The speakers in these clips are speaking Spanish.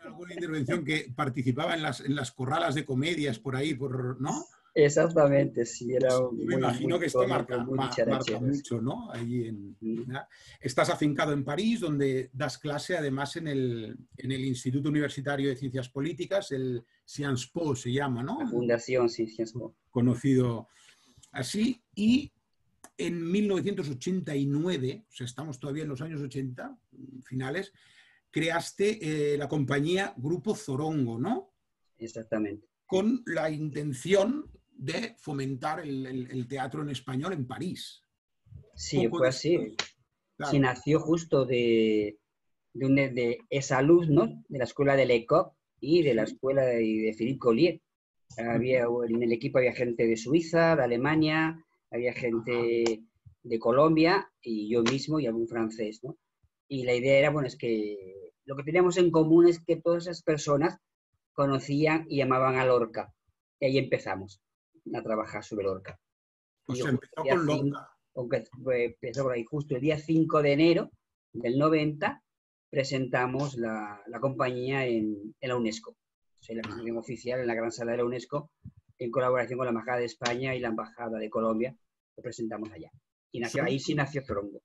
alguna intervención que participaba en las corralas de comedias por ahí, ¿no? Exactamente, sí, era Yo me imagino muy que esto cómico, muy marca dicharachero. Sí. mucho, ¿no? Allí ¿no? Estás afincado en París, donde das clase además en el Instituto Universitario de Ciencias Políticas, el Sciences Po se llama, La ¿no? Fundación Ciencias Po. Conocido así. Y en 1989, o sea, estamos todavía en los años 80, finales, creaste la compañía Grupo Zorongo, ¿no? Exactamente. Con la intención de fomentar el teatro en español en París. Sí, Poco fue después, así. Sí, claro. nació justo de exalumnos de la escuela de Lecoq y de la Sí. escuela de Philippe Collier. En el equipo había gente de Suiza, de Alemania, había gente de Colombia y yo mismo y algún francés, ¿no? Y la idea era, bueno, es que lo que teníamos en común es que todas esas personas conocían y amaban a Lorca. Y ahí empezamos a trabajar sobre Lorca. O Y yo sea, justo empezó el día con 5, Lorca. aunque empezó por ahí, justo el día 5 de enero del 90, presentamos la compañía en la UNESCO. O sea, la presentación oficial en la gran sala de la UNESCO, en colaboración con la Embajada de España y la Embajada de Colombia, lo presentamos allá. Y nació, Son ahí sí nació Zorongo.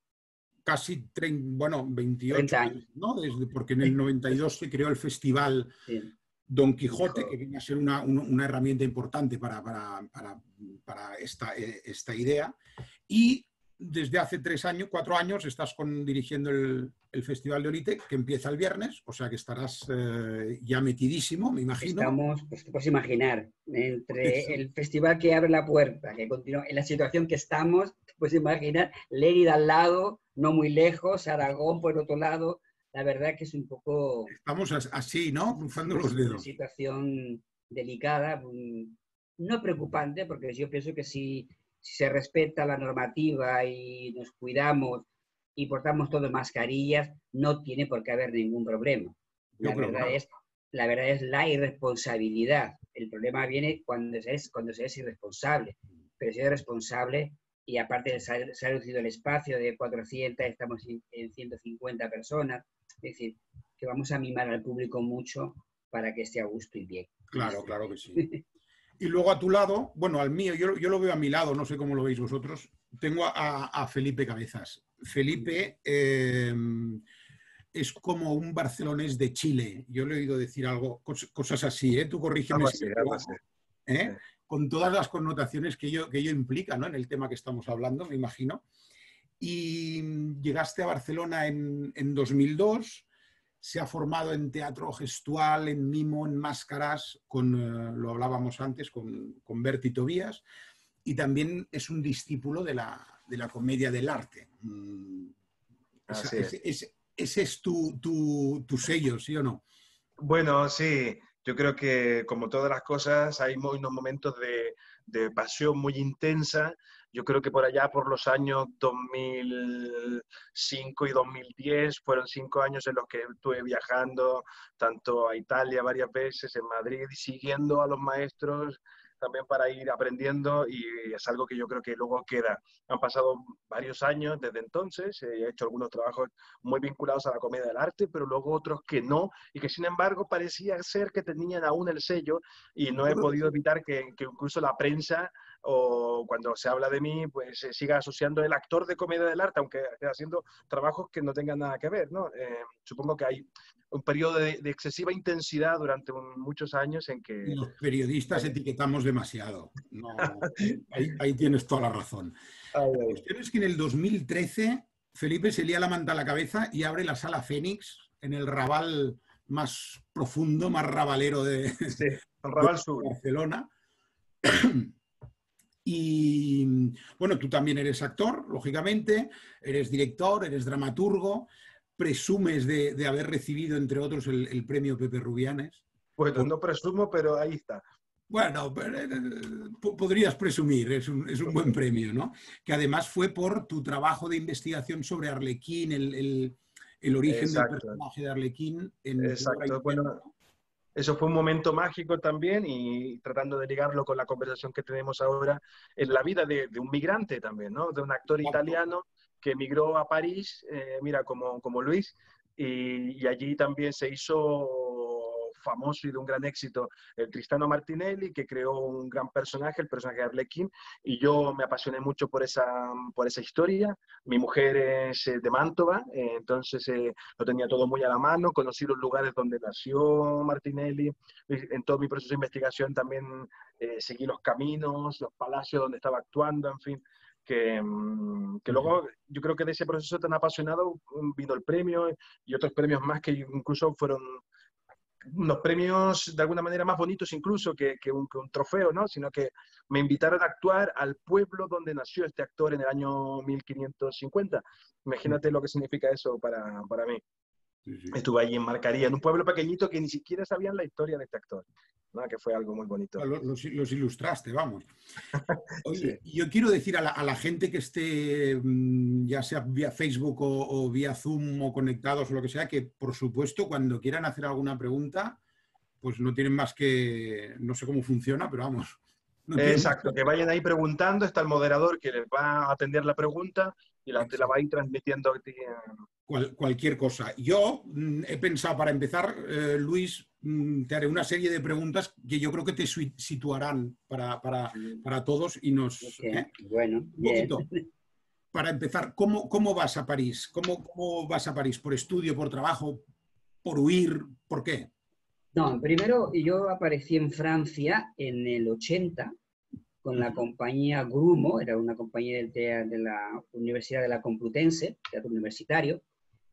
casi 28 30 años, años. ¿no? Porque en el 92 se creó el festival Sí, Don Quijote, que dijo, viene a ser una herramienta importante para esta idea. Y desde hace 4 años, estás dirigiendo el Festival de Olite, que empieza el viernes, o sea que estarás ya metidísimo, me imagino. estamos, pues te puedes imaginar, entre Sí. el festival que abre la puerta, que continúa, en la situación que estamos, te puedes imaginar, Lérida al lado, no muy lejos, Aragón por el otro lado, la verdad que es un poco Estamos así, ¿no? Cruzando los una dedos. situación delicada, no preocupante, porque yo pienso que si se respeta la normativa y nos cuidamos y portamos todas mascarillas, no tiene por qué haber ningún problema. Yo La creo que verdad no. es, la verdad es la irresponsabilidad. El problema viene cuando se es irresponsable. Pero si es responsable y aparte se ha reducido el espacio de 400, estamos en 150 personas, es decir, que vamos a mimar al público mucho para que esté a gusto y bien. Y Claro, claro disfrute. que sí. Y luego a tu lado, bueno, al mío, yo lo veo a mi lado, no sé cómo lo veis vosotros, tengo a Felipe Cabezas. Felipe es como un barcelonés de Chile. Yo le he oído decir cosas así, ¿eh? Tú corrígeme Algo si así, me algo así. equivoco, ¿eh? Sí. Con todas las connotaciones que ello implica, ¿no? En el tema que estamos hablando, me imagino. Y llegaste a Barcelona en 2002, se ha formado en teatro gestual, en mimo, en máscaras, lo hablábamos antes, con Berti Tobías, y también es un discípulo de la comedia del arte. Así es. Ese es tu sello, ¿sí o no? Bueno, sí, yo creo que como todas las cosas hay unos momentos de pasión muy intensa. Yo creo que por allá, por los años 2005 y 2010, fueron 5 años en los que estuve viajando tanto a Italia varias veces, en Madrid, y siguiendo a los maestros también para ir aprendiendo, y es algo que yo creo que luego queda. Han pasado varios años desde entonces, he hecho algunos trabajos muy vinculados a la comedia del arte, pero luego otros que no, y que sin embargo parecía ser que tenían aún el sello, y no he podido evitar que incluso la prensa, o cuando se habla de mí, pues se siga asociando el actor de comedia del arte, aunque haciendo trabajos que no tengan nada que ver, ¿no? Supongo que hay un periodo de excesiva intensidad durante muchos años en Y que... los periodistas etiquetamos demasiado. No, ahí tienes toda la razón. Ay, La ay. cuestión es que en el 2013 Felipe se lía la manta a la cabeza y abre la Sala Fénix en el Raval más profundo, más rabalero de Sí, el Raval Sur. Barcelona. Y bueno, tú también eres actor, lógicamente, eres director, eres dramaturgo, presumes de haber recibido, entre otros, el premio Pepe Rubianes. Bueno, no presumo, pero ahí está. Bueno, podrías presumir, es un buen premio, ¿no? Que además fue por tu trabajo de investigación sobre Arlequín, el origen del Exacto, personaje de Arlequín en Tu obra exacto. interior, Bueno, ¿no? eso fue un momento mágico también, y tratando de ligarlo con la conversación que tenemos ahora, en la vida de un migrante también, ¿no? De un actor Exacto. italiano que emigró a París, mira, como Luis, y allí también se hizo famoso y de un gran éxito, el Tristano Martinelli, que creó un gran personaje, el personaje de Arlequín, y yo me apasioné mucho por esa historia. Mi mujer es de Mantova, entonces lo tenía todo muy a la mano, conocí los lugares donde nació Martinelli, en todo mi proceso de investigación también seguí los caminos, los palacios donde estaba actuando, en fin, que luego yo creo que de ese proceso tan apasionado vino el premio y otros premios más que incluso fueron unos premios de alguna manera más bonitos incluso que un trofeo, ¿no? Sino que me invitaron a actuar al pueblo donde nació este actor en el año 1550. Imagínate lo que significa eso para mí. Sí, sí. Estuve allí en Marcaría, en un pueblo pequeñito que ni siquiera sabían la historia de este actor, ¿no? Que fue algo muy bonito. Los ilustraste, vamos. Oye, Sí. yo quiero decir a la gente que esté, ya sea vía Facebook o vía Zoom o conectados o lo que sea, que por supuesto cuando quieran hacer alguna pregunta, pues no tienen más que, no sé cómo funciona, pero vamos, no tienen más Exacto, que vayan ahí preguntando, está el moderador que les va a atender la pregunta y te la va a ir transmitiendo a ti. Cualquier cosa. Yo he pensado, para empezar, Luis, te haré una serie de preguntas que yo creo que te situarán para todos y nos... Okay. Bueno, Un bien. poquito. Para empezar, ¿cómo vas a París? ¿Cómo vas a París? ¿Por estudio, por trabajo, por huir? ¿Por qué? No, primero yo aparecí en Francia en el 80 con la compañía Grumo, era una compañía de la Universidad de la Complutense, teatro universitario,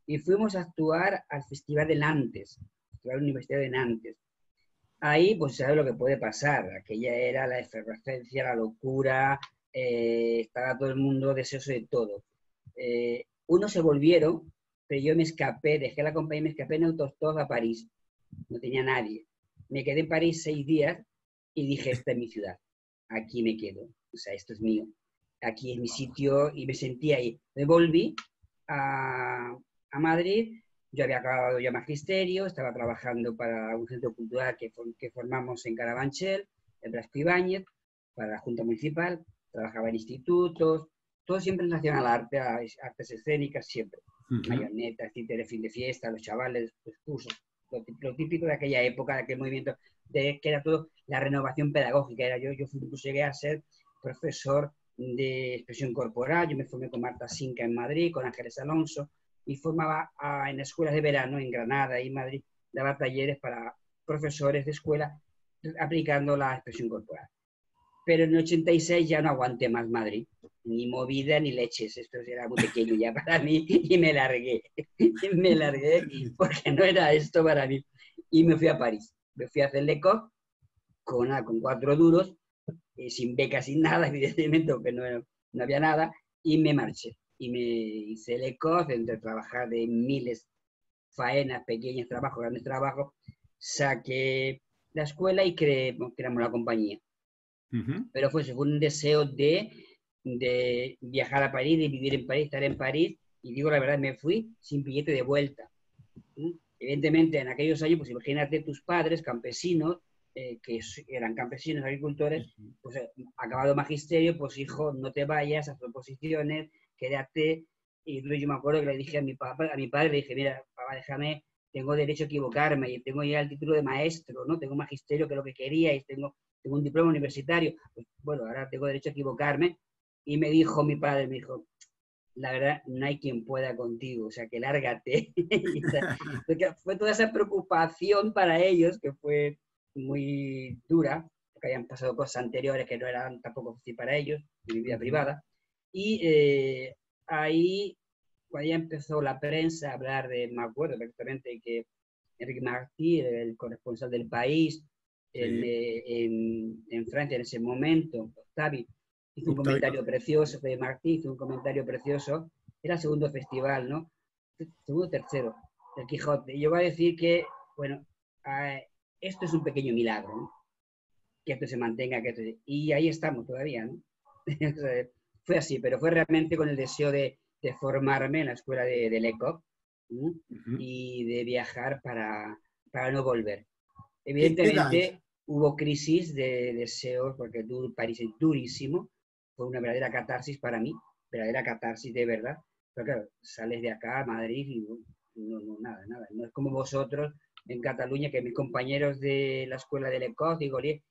y fuimos a actuar al Festival de Nantes, Festival Universitario de Nantes. Ahí, pues, sabes lo que puede pasar. Aquella era la efervescencia, la locura, estaba todo el mundo deseoso de todo. Unos se volvieron, pero yo me escapé, dejé la compañía y me escapé en autostop a París. No tenía nadie. Me quedé en París 6 días y dije, esta es mi ciudad, aquí me quedo, o sea, esto es mío, aquí es mi sitio y me sentí ahí. Me volví a Madrid, yo había acabado ya magisterio, estaba trabajando para un centro cultural que formamos en Carabanchel, en Blasco Ibáñez, para la Junta Municipal, trabajaba en institutos, todo siempre en relación al arte, a artes escénicas, siempre. Marionetas, títeres, fin de fiesta, los chavales, los cursos, lo típico de aquella época, de aquel movimiento, que era todo la renovación pedagógica. Yo incluso llegué a ser profesor de expresión corporal, yo me formé con Marta Sinca en Madrid, con Ángeles Alonso, y formaba en escuelas de verano en Granada y Madrid, daba talleres para profesores de escuela aplicando la expresión corporal. Pero en el 86 ya no aguanté más Madrid, ni movida ni leches, esto era muy pequeño ya para mí y me largué porque no era esto para mí y me fui a París, me fui a hacer LECOQ con 4 duros, sin beca, sin nada, evidentemente, porque no había nada, y me marché. Y me hice LECOQ, entre trabajar de miles, faenas, pequeños trabajos, grandes trabajos, saqué la escuela y creamos la compañía. Pero fue un deseo de viajar a París, de vivir en París, estar en París, y digo la verdad, me fui sin billete de vuelta. Evidentemente, en aquellos años, pues imagínate tus padres, campesinos, que eran campesinos, agricultores, pues acabado magisterio, pues hijo, no te vayas, haz proposiciones, quédate. Y yo me acuerdo que le dije a mi padre, le dije, mira, papá, déjame, tengo derecho a equivocarme, y tengo ya el título de maestro, ¿no? Tengo magisterio, que es lo que quería, y tengo un diploma universitario. Pues bueno, ahora tengo derecho a equivocarme. Y me dijo mi padre, me dijo, la verdad, no hay quien pueda contigo, o sea, que lárgate. Fue toda esa preocupación para ellos, que fue muy dura, porque habían pasado cosas anteriores que no eran tampoco fáciles para ellos, en mi vida privada. Y ahí, cuando ya empezó la prensa a hablar me acuerdo perfectamente que Enrique Martí, el corresponsal del País, en Francia en ese momento, Octavio, hizo un comentario precioso, de Martí hizo un comentario precioso, era el segundo festival, ¿no? Segundo, tercero, del Quijote. Y yo voy a decir que, bueno, esto es un pequeño milagro, ¿no? Que esto se mantenga, y ahí estamos todavía, ¿no? Fue así, pero fue realmente con el deseo de formarme en la escuela de LECOQ, ¿no? Y de viajar para no volver. Evidentemente hubo crisis de deseos, porque París es durísimo, fue una verdadera catarsis para mí, verdadera catarsis de verdad, pero claro, sales de acá a Madrid y nada, no es como vosotros, en Cataluña, que mis compañeros de la escuela de Lecos y Goliet,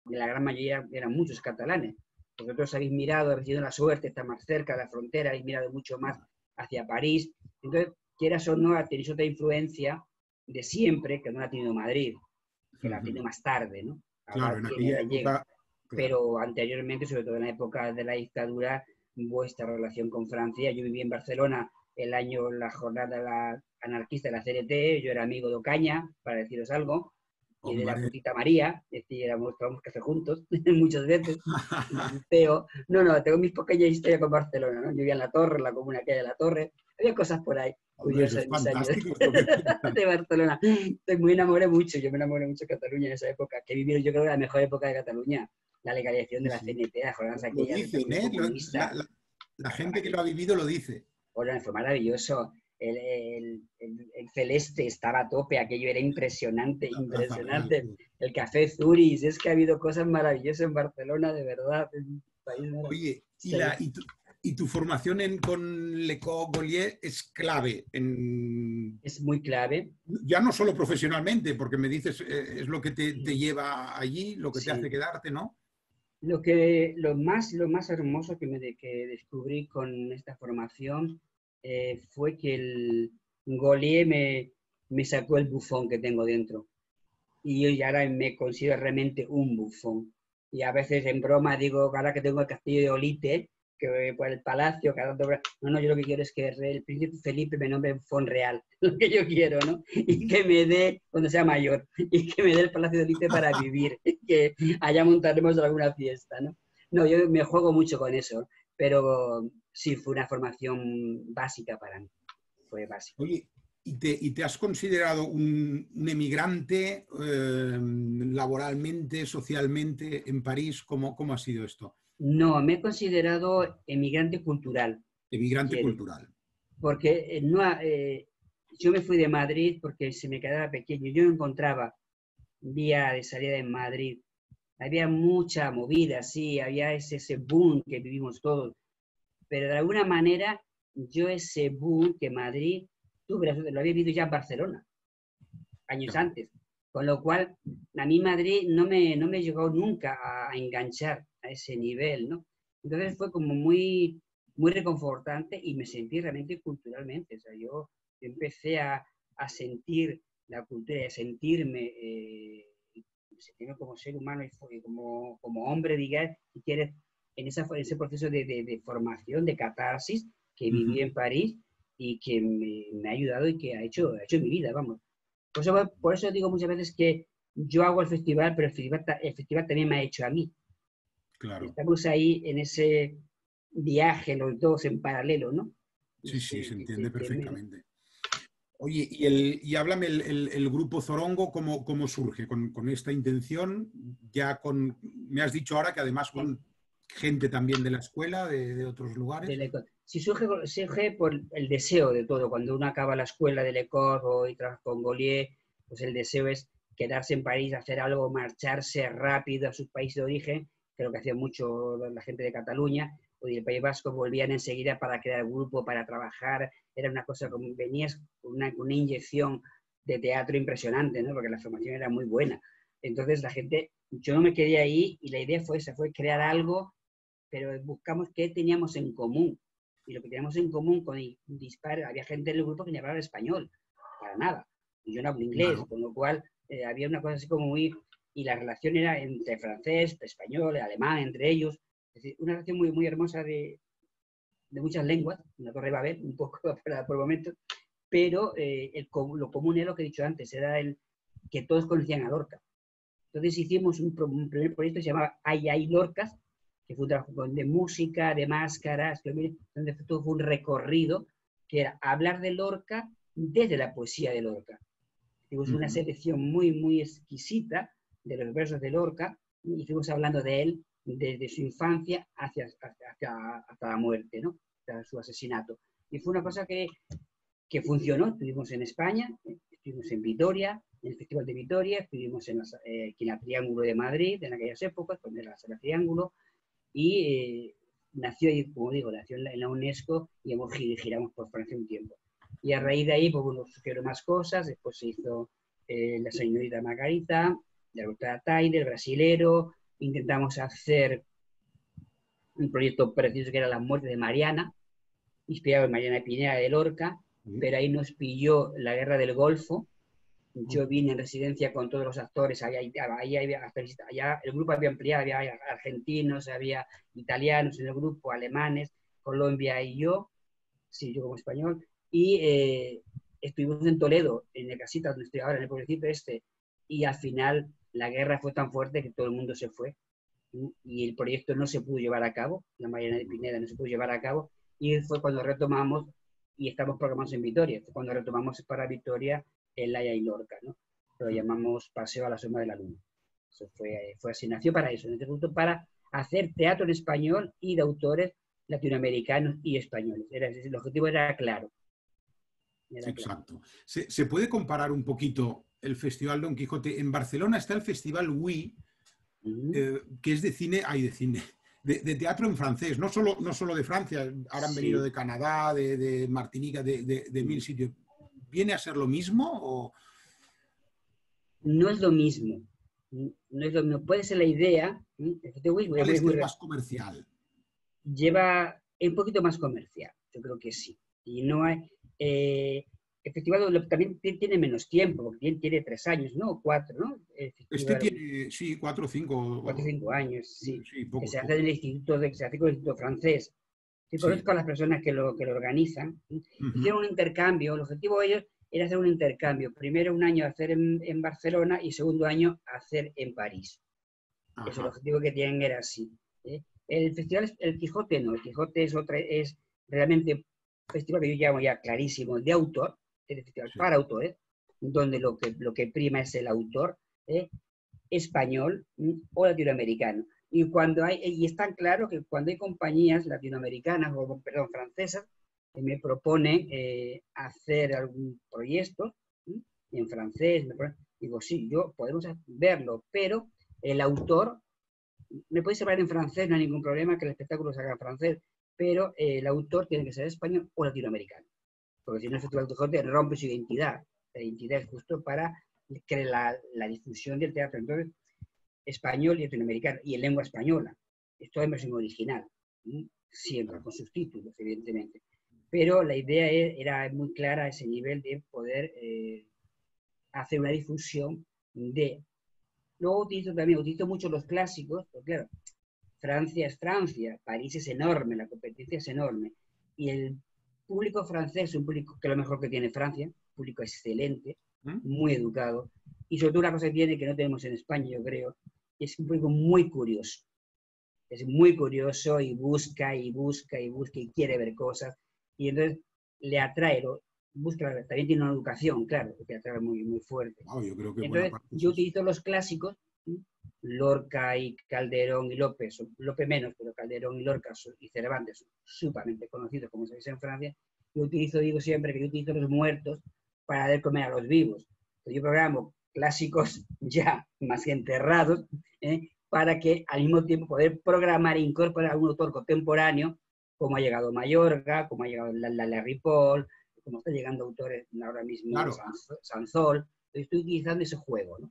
la gran mayoría eran muchos catalanes. Vosotros habéis mirado, habéis tenido la suerte, está más cerca de la frontera, habéis mirado mucho más hacia París. Entonces, quieras o no, tenéis otra influencia de siempre que no la ha tenido Madrid, que la ha tenido más tarde, ¿no? Claro, en aquella época. Pero anteriormente, sobre todo en la época de la dictadura, vuestra relación con Francia. Yo viví en Barcelona la jornada anarquista de la CNT, yo era amigo de Ocaña, para deciros algo, y de la putita María, es decir, tomamos café juntos muchas veces. No, tengo mis pequeñas historias con Barcelona, ¿no? Yo vivía en La Torre, en la comuna que hay de La Torre, había cosas por ahí curiosas en mis años de Barcelona. Yo me enamoré mucho de Cataluña en esa época, que vivieron yo creo que la mejor época de Cataluña, la legalización de la CNT, las jornadas aquellas. Lo dicen, ¿eh? La gente que lo ha vivido lo dice. Bueno, fue maravilloso. El celeste estaba a tope, aquello era impresionante, impresionante. El café Zuris, es que ha habido cosas maravillosas en Barcelona, de verdad. Oye, y tu formación con Lecos Goliet es clave. Es muy clave. Ya no solo profesionalmente, porque me dices, es lo que te lleva allí, lo que te hace quedarte, ¿no? Lo más hermoso que descubrí con esta formación fue que el Goliet me sacó el bufón que tengo dentro. Y yo ya ahora me considero realmente un bufón. Y a veces en broma digo, ahora que tengo el castillo de Olite, que voy por el palacio, no, yo lo que quiero es que el príncipe Felipe me nombre bufón real, lo que yo quiero, ¿no? Y que me dé, cuando sea mayor, y que me dé el palacio de Olite para vivir, que allá montaremos alguna fiesta, ¿no? No, yo me juego mucho con eso, pero sí, fue una formación básica para mí, fue básica. Oye, ¿y te has considerado un emigrante laboralmente, socialmente en París? ¿Cómo ha sido esto? No, me he considerado emigrante cultural. Emigrante cultural. Porque yo me fui de Madrid porque se me quedaba pequeño. Yo no encontraba vía de salida en Madrid. Había mucha movida, sí, había ese boom que vivimos todos. Pero de alguna manera, yo ese boom que Madrid tuve, lo había vivido ya en Barcelona, años antes. Con lo cual, a mí Madrid no me llegó nunca a enganchar a ese nivel, ¿no? Entonces fue como muy reconfortante y me sentí realmente culturalmente. O sea, yo empecé a sentir la cultura y a sentirme como ser humano y como hombre, digamos, si quieres, en ese proceso de formación, de catarsis que viví en París y que me ha ayudado y que ha hecho mi vida, vamos. Por eso digo muchas veces que yo hago el festival, pero el festival también me ha hecho a mí. Claro. Estamos ahí en ese viaje los dos en paralelo, ¿no? Sí, se entiende perfectamente. Oye, y háblame el grupo Zorongo, ¿cómo surge? ¿Con esta intención? Me has dicho ahora que además con gente también de la escuela, de otros lugares. Sí, surge por el deseo de todo. Cuando uno acaba la escuela de Lecos y trabaja con Goliet, pues el deseo es quedarse en París, hacer algo, marcharse rápido a su país de origen, que es lo que hacía mucho la gente de Cataluña, o del País Vasco, volvían enseguida para crear grupo, para trabajar. Era una cosa como venías con una inyección de teatro impresionante, ¿no? Porque la formación era muy buena. Entonces la gente, yo no me quedé ahí y la idea fue esa, fue crear algo, pero buscamos qué teníamos en común. Y lo que teníamos en común con Dispar, había gente en el grupo que ni hablaba español, para nada. Y yo no hablo inglés, claro. Con lo cual había una cosa así como muy... Y la relación era entre francés, español, alemán, entre ellos. Es decir, una relación muy hermosa de muchas lenguas, una Torre Babel, un poco por momentos, pero lo común era lo que he dicho antes, era que todos conocían a Lorca. Entonces hicimos un primer proyecto que se llamaba Ay Lorcas, que fue un trabajo de música, de máscaras, donde todo fue un recorrido que era hablar de Lorca desde la poesía de Lorca. Hicimos una selección muy exquisita de los versos de Lorca y fuimos hablando de él desde su infancia hasta la muerte, ¿no? Hasta su asesinato. Y fue una cosa que funcionó. Estuvimos en España, estuvimos en Vitoria, en el Festival de Vitoria, estuvimos en la Triángulo de Madrid, en aquellas épocas, donde era la Sala Triángulo, y nació ahí, como digo, nació en la UNESCO y giramos por Francia un tiempo. Y a raíz de ahí, pues bueno, surgieron más cosas, después se hizo la señorita Margarita, la doctora Taide, el brasilero. Intentamos hacer un proyecto precioso que era La muerte de Mariana, inspirado en Mariana Pineda de Lorca, pero ahí nos pilló la guerra del Golfo. Yo vine en residencia con todos los actores, allá el grupo había ampliado, había argentinos, había italianos en el grupo, alemanes, Colombia y yo, sí, yo como español, y estuvimos en Toledo, en el casita donde estoy ahora, en el pueblecito este, y al final la guerra fue tan fuerte que todo el mundo se fue, y el proyecto no se pudo llevar a cabo, la Mariana de Pineda no se pudo llevar a cabo, y fue cuando retomamos, y estamos programados en Vitoria, fue cuando retomamos para Vitoria el Laia y Lorca, ¿no? Lo llamamos Paseo a la Sombra de la Luna. Eso fue así, nació para eso, en este punto, para hacer teatro en español y de autores latinoamericanos y españoles. El objetivo era claro. Exacto. ¿Se puede comparar un poquito el Festival Don Quijote? En Barcelona está el Festival WI, que es de cine, de teatro en francés, no solo de Francia, ahora han venido de Canadá, de Martinica, de mil sitios. ¿Viene a ser lo mismo o...? No es lo mismo. No es lo mismo. Puede ser la idea. ¿Cuál es el más comercial? Lleva un poquito más comercial, yo creo que sí. Y no hay... el festival también tiene menos tiempo, porque tiene 3 años, ¿no? 4, ¿no? Este tiene, sí, 4 o 5. 4 o 5 años, sí. Poco, que se hace en el instituto, se hace con el Instituto Francés. Sí, conozco a las personas que lo organizan. Hicieron un intercambio. El objetivo de ellos era hacer un intercambio. Primero un año hacer en Barcelona y segundo año hacer en París. Eso, el objetivo que tienen era así. El festival, el Quijote no. El Quijote es realmente un festival que yo llamo ya clarísimo de autor. Es el festival para autores, donde lo que prima es el autor español o latinoamericano. Y es tan claro que cuando hay compañías latinoamericanas, o perdón, francesas, que me proponen hacer algún proyecto en francés, digo, sí, podemos verlo, pero el autor, me puede hablar en francés, no hay ningún problema que el espectáculo se haga en francés, pero el autor tiene que ser español o latinoamericano, porque si no el Festival de Quijote rompe su identidad. La identidad es justo para crear la difusión del teatro. Entonces, español y latinoamericano, y en lengua española. Esto es versión original, siempre con subtítulos, evidentemente. Pero la idea era muy clara a ese nivel de poder hacer una difusión de... Luego utilizo mucho los clásicos, porque claro, Francia es Francia, París es enorme, la competencia es enorme, y el público francés es un público que es lo mejor que tiene Francia, un público excelente, muy educado, y sobre todo una cosa que tiene que no tenemos en España, yo creo, es un público muy curioso. Es muy curioso y busca y busca y busca y quiere ver cosas. Y entonces le atrae, también tiene una educación, claro, que atrae muy, muy fuerte. Yo creo que entonces yo utilizo los clásicos, Lorca y Calderón y Lope menos, pero Calderón y Lorca y Cervantes son sumamente conocidos, como se dice en Francia. Digo siempre que yo utilizo los muertos para dar comer a los vivos. Entonces yo programo clásicos ya más enterrados, para que al mismo tiempo poder programar e incorporar a un autor contemporáneo, como ha llegado Mayorga, como ha llegado la Ripoll, como está llegando autores ahora mismo, claro. Sanzol. Estoy utilizando ese juego, ¿no?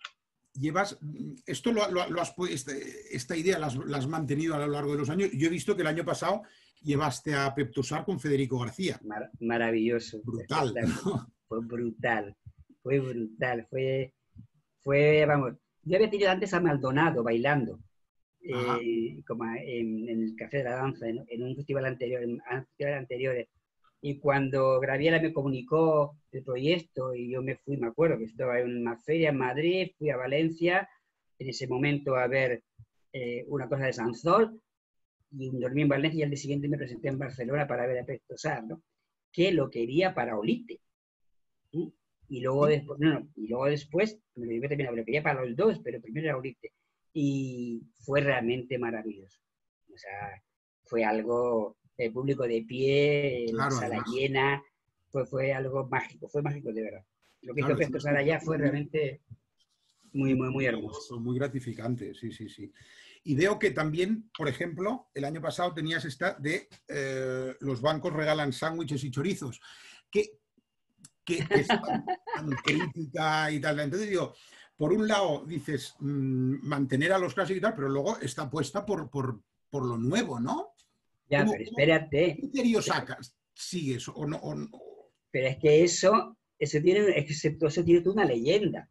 Esta idea la has mantenido a lo largo de los años. Yo he visto que el año pasado llevaste a Peptosar con Federico García. Maravilloso. Brutal, ¿no? Fue brutal. Fue, vamos, yo había tenido antes a Maldonado bailando, como en el Café de la Danza, en un festival anterior, y cuando Graviela me comunicó el proyecto y yo me fui, me acuerdo que estaba en una feria en Madrid, fui a Valencia, en ese momento a ver una cosa de Sanzol, y dormí en Valencia y al día siguiente me presenté en Barcelona para ver a Peptosar, ¿no? Que lo quería para Olite. Y luego después, me lo llevé también, lo quería para los dos, pero primero era Olite. Y fue realmente maravilloso. O sea, fue algo, el público de pie, la sala llena, fue algo mágico, fue mágico de verdad. Lo que hizo Peptosar allá fue realmente muy, muy, muy hermoso. Muy gratificante, sí. Y veo que también, por ejemplo, el año pasado tenías esta de los bancos regalan sándwiches y chorizos, que que es tan crítica y tal. Entonces digo, por un lado dices mantener a los clásicos y tal, pero luego está puesta por lo nuevo, ¿no? Ya, pero espérate. ¿Qué criterio sacas? ¿Sigues o no? Pero es que eso tiene toda una leyenda.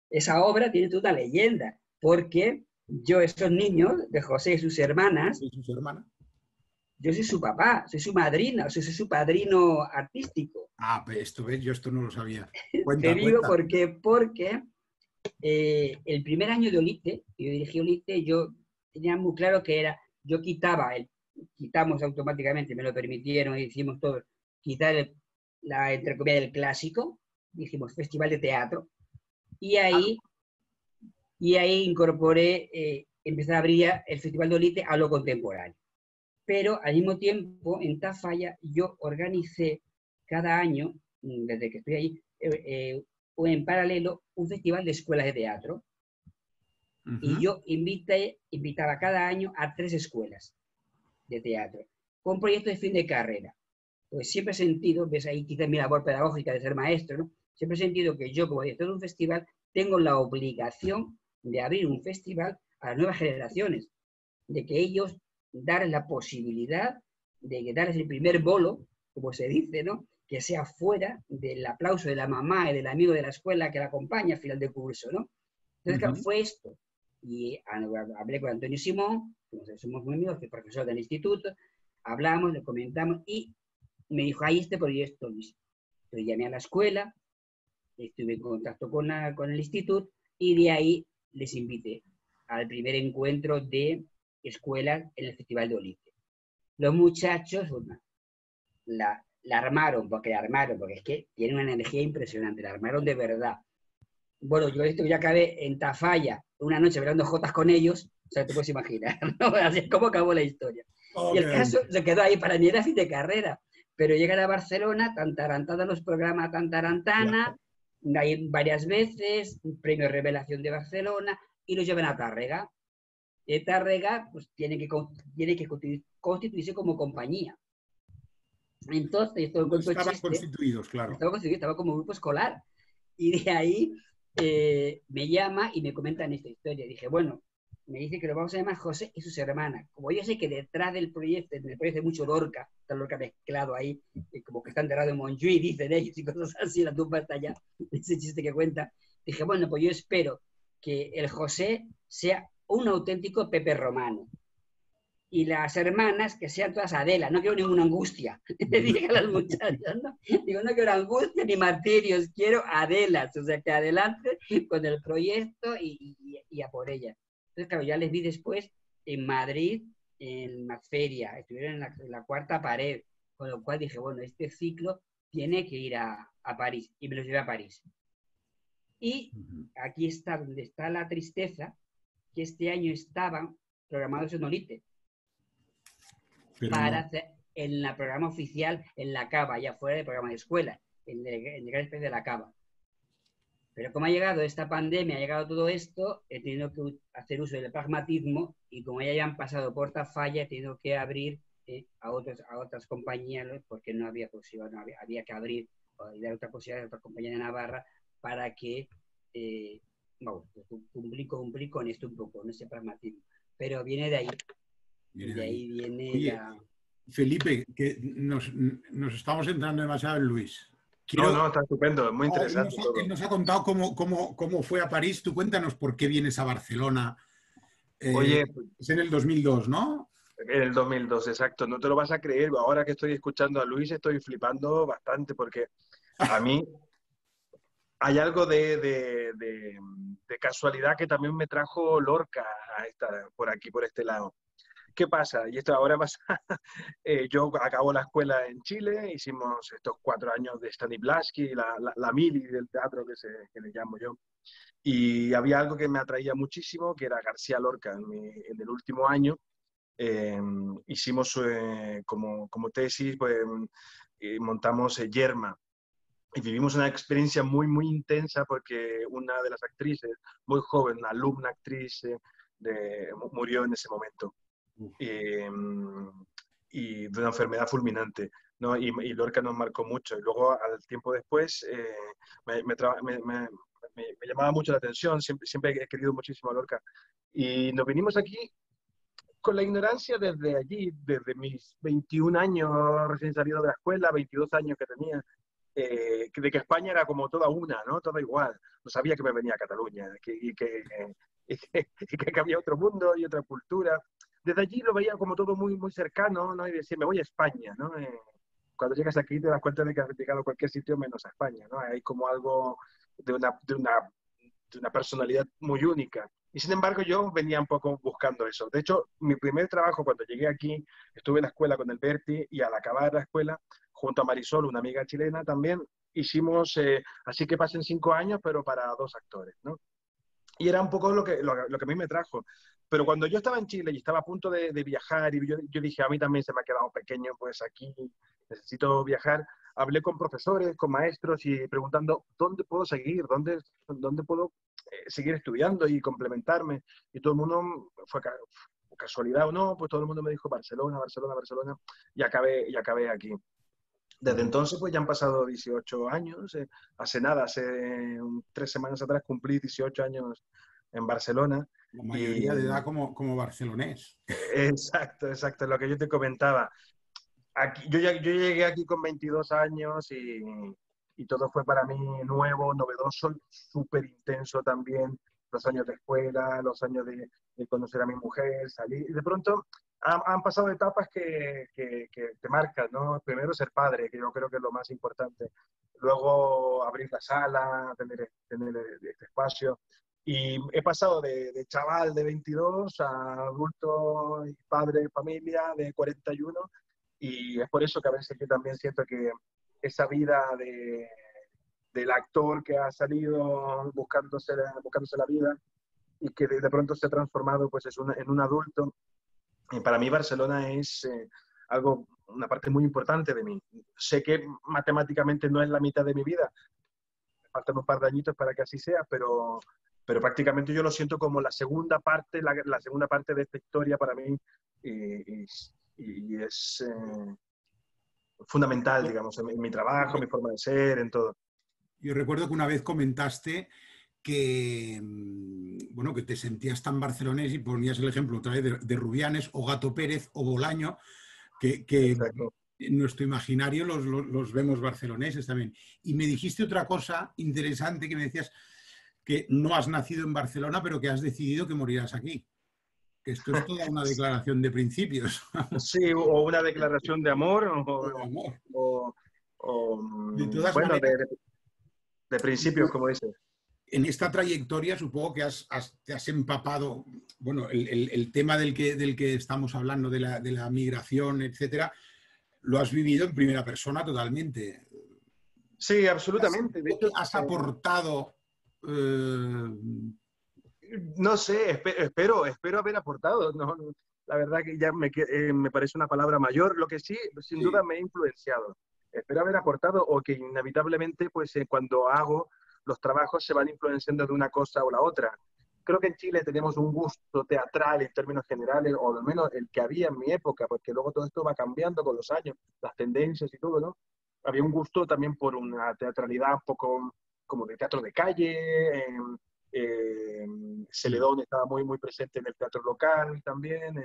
Esa obra tiene toda una leyenda. Porque yo, estos niños de José y sus hermanas, ¿Y su hermana? yo soy su papá, soy su madrina, soy su padrino artístico. Ah, pues yo esto no lo sabía. Te digo Cuenta. porque el primer año de Olite, yo dirigí Olite, yo tenía muy claro que era, yo quitamos automáticamente, me lo permitieron, hicimos todo, quitar la entre comillas del clásico, dijimos festival de teatro, y ahí incorporé, empecé a abrir el festival de Olite a lo contemporáneo. Pero al mismo tiempo, en Tafalla, yo organicé cada año, desde que estoy ahí, en paralelo, un festival de escuelas de teatro. Y yo invitaba cada año a 3 escuelas de teatro, con proyectos de fin de carrera. Pues siempre he sentido, ves ahí quizás mi labor pedagógica de ser maestro, ¿no? Siempre he sentido que yo, como director de un festival, tengo la obligación de abrir un festival a las nuevas generaciones, de que ellos darles la posibilidad de darles el primer bolo, como se dice, ¿no? Que sea fuera del aplauso de la mamá y del amigo de la escuela que la acompaña a final de curso, ¿no? Entonces, claro, fue esto. Y hablé con Antonio Simón, que somos muy amigos, que es profesor del instituto, hablamos, le comentamos, y me dijo, hay este proyecto, Luis. Entonces llamé a la escuela, estuve en contacto con el instituto, y de ahí les invité al primer encuentro de escuelas en el Festival de Olite. Los muchachos la armaron, porque es que tienen una energía impresionante, la armaron de verdad. Bueno, yo esto ya acabé en Tafalla una noche bailando jotas con ellos, o sea, te puedes imaginar, ¿no? Así es como acabó la historia. Y el caso se quedó ahí, para mí era fin de carrera, pero llegan a Barcelona, tantarantada los programas Tantarantana, hay varias veces, premio Revelación de Barcelona, y los llevan a Tárrega. Y Tárrega pues, tiene que constituirse como compañía. Entonces, todo el cuento Estaban chiste, constituidos, claro. estaba como grupo escolar. Y de ahí me llama y me comentan esta historia. Dije, bueno, me dice que lo vamos a llamar José y sus hermanas. Como yo sé que detrás del proyecto, me parece mucho Lorca, está Lorca mezclado ahí, como que está enterrado en Montjuïc, dicen ellos, y cosas así, la tumba está allá, ese chiste que cuenta. Dije, bueno, pues yo espero que el José sea un auténtico Pepe Romano. Y las hermanas que sean todas Adela, no quiero ninguna angustia, le dije a las muchachas, ¿no? Digo, no quiero angustia ni martirios, quiero Adelas, o sea, que adelante con el proyecto y a por ellas. Entonces, claro, ya les vi después en Madrid, en la feria, estuvieron en la cuarta pared, con lo cual dije, bueno, este ciclo tiene que ir a París, y me los llevé a París. Y aquí está donde está la tristeza, que este año estaban programados en Olite, para hacer en la programa oficial en la Cava, ya fuera del programa de escuela, en el Gran Express de la Cava. Pero como ha llegado esta pandemia, ha llegado todo esto, he tenido que hacer uso del pragmatismo y como ya han pasado por Tafalla, he tenido que abrir a otras compañías, porque no había posibilidad, había que abrir y dar otra posibilidad a otra compañía de Navarra para que bueno, cumplir con esto un poco, con ese pragmatismo. Pero viene de ahí. De ahí viene. Oye, Felipe, que nos estamos entrando demasiado en Luis. No, está estupendo, es muy interesante. Él nos ha contado cómo fue a París. Tú cuéntanos por qué vienes a Barcelona. Oye, es en el 2002, ¿no? En el 2002, exacto. No te lo vas a creer. Ahora que estoy escuchando a Luis, estoy flipando bastante porque a mí hay algo de casualidad que también me trajo Lorca por aquí, por este lado. ¿Qué pasa? Y esto ahora pasa. Yo acabo la escuela en Chile, hicimos estos 4 años de Stanislavski, la mili del teatro que le llamo yo. Y había algo que me atraía muchísimo, que era García Lorca. En el último año hicimos como tesis, pues montamos Yerma. Y vivimos una experiencia muy, muy intensa porque una de las actrices, muy joven, una alumna actriz, murió en ese momento. Y de una enfermedad fulminante. ¿no? Y Lorca nos marcó mucho. Y luego, al tiempo después, me llamaba mucho la atención, siempre he querido muchísimo a Lorca. Y nos vinimos aquí con la ignorancia desde allí, desde mis 21 años recién salido de la escuela, 22 años que tenía, de que España era como toda una, ¿no? Toda igual. No sabía que me venía a Cataluña y que había otro mundo y otra cultura. Desde allí lo veía como todo muy, muy cercano, ¿no? Y decía, me voy a España, ¿no? Cuando llegas aquí te das cuenta de que has llegado a cualquier sitio menos a España, ¿no? Hay como algo de una personalidad muy única. Y sin embargo yo venía un poco buscando eso. De hecho, mi primer trabajo cuando llegué aquí, estuve en la escuela con el Berti y al acabar la escuela, junto a Marisol, una amiga chilena también, hicimos Así que pasen 5 años, pero para 2 actores, ¿no? Y era un poco lo que a mí me trajo. Pero cuando yo estaba en Chile y estaba a punto de viajar y yo dije, a mí también se me ha quedado pequeño, pues aquí necesito viajar, hablé con profesores, con maestros y preguntando, ¿dónde puedo seguir? ¿Dónde puedo seguir estudiando y complementarme? Y todo el mundo, fue casualidad o no, pues todo el mundo me dijo Barcelona, Barcelona, Barcelona, y acabé aquí. Desde entonces, pues ya han pasado 18 años. Hace nada, hace 3 semanas atrás cumplí 18 años en Barcelona. La mayoría de edad como barcelonés. Exacto, exacto, lo que yo te comentaba. Yo llegué aquí con 22 años y todo fue para mí nuevo, novedoso, súper intenso también. Los años de escuela, los años de conocer a mi mujer, salir. Y de pronto han pasado etapas que te marcan, ¿no? Primero ser padre, que yo creo que es lo más importante. Luego abrir la sala, tener este espacio. Y he pasado de chaval de 22 a adulto y padre de familia de 41. Y es por eso que a veces yo también siento que esa vida del actor que ha salido buscándose la vida y que de pronto se ha transformado pues, en un adulto. Y para mí Barcelona es una parte muy importante de mí. Sé que matemáticamente no es la mitad de mi vida, me faltan un par de añitos para que así sea, pero prácticamente yo lo siento como la segunda parte, la segunda parte de esta historia para mí y es fundamental, digamos, en mi trabajo, en mi forma de ser, en todo. Yo recuerdo que una vez comentaste que, bueno, que te sentías tan barcelonés y ponías el ejemplo otra vez de Rubianes o Gato Pérez o Bolaño, que en nuestro imaginario los vemos barceloneses también. Y me dijiste otra cosa interesante que me decías que no has nacido en Barcelona, pero que has decidido que morirás aquí. Que esto es toda una declaración de principios. Sí, o una declaración de amor, De todas bueno, maneras, de principios, como dices. En esta trayectoria supongo que te has empapado, bueno, el tema del que estamos hablando, de la migración, etcétera, lo has vivido en primera persona totalmente. Sí, absolutamente. De hecho, ¿Has aportado? No sé, espero haber aportado. No, la verdad que ya me parece una palabra mayor. Lo que sí, sin duda, me he influenciado. Espero haber aportado o que inevitablemente, pues cuando hago los trabajos se van influenciando de una cosa o la otra. Creo que en Chile tenemos un gusto teatral en términos generales, o al menos el que había en mi época, porque luego todo esto va cambiando con los años, las tendencias y todo, ¿no? Había un gusto también por una teatralidad un poco como de teatro de calle. Celedón estaba muy, muy presente en el teatro local también.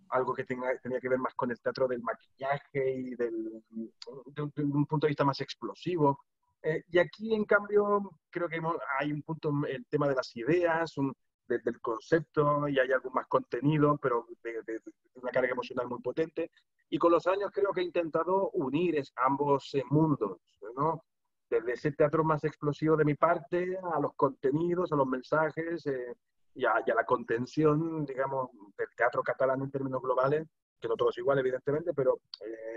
Algo que tenía que ver más con el teatro del maquillaje y de un punto de vista más explosivo. Y aquí, en cambio, creo que hay un punto, el tema de las ideas, del concepto, y hay algo más contenido, pero de una carga emocional muy potente. Y con los años creo que he intentado unir ambos mundos, ¿no? Desde ese teatro más explosivo de mi parte, a los contenidos, a los mensajes y a la contención, digamos, del teatro catalán en términos globales, que no todo es igual, evidentemente, pero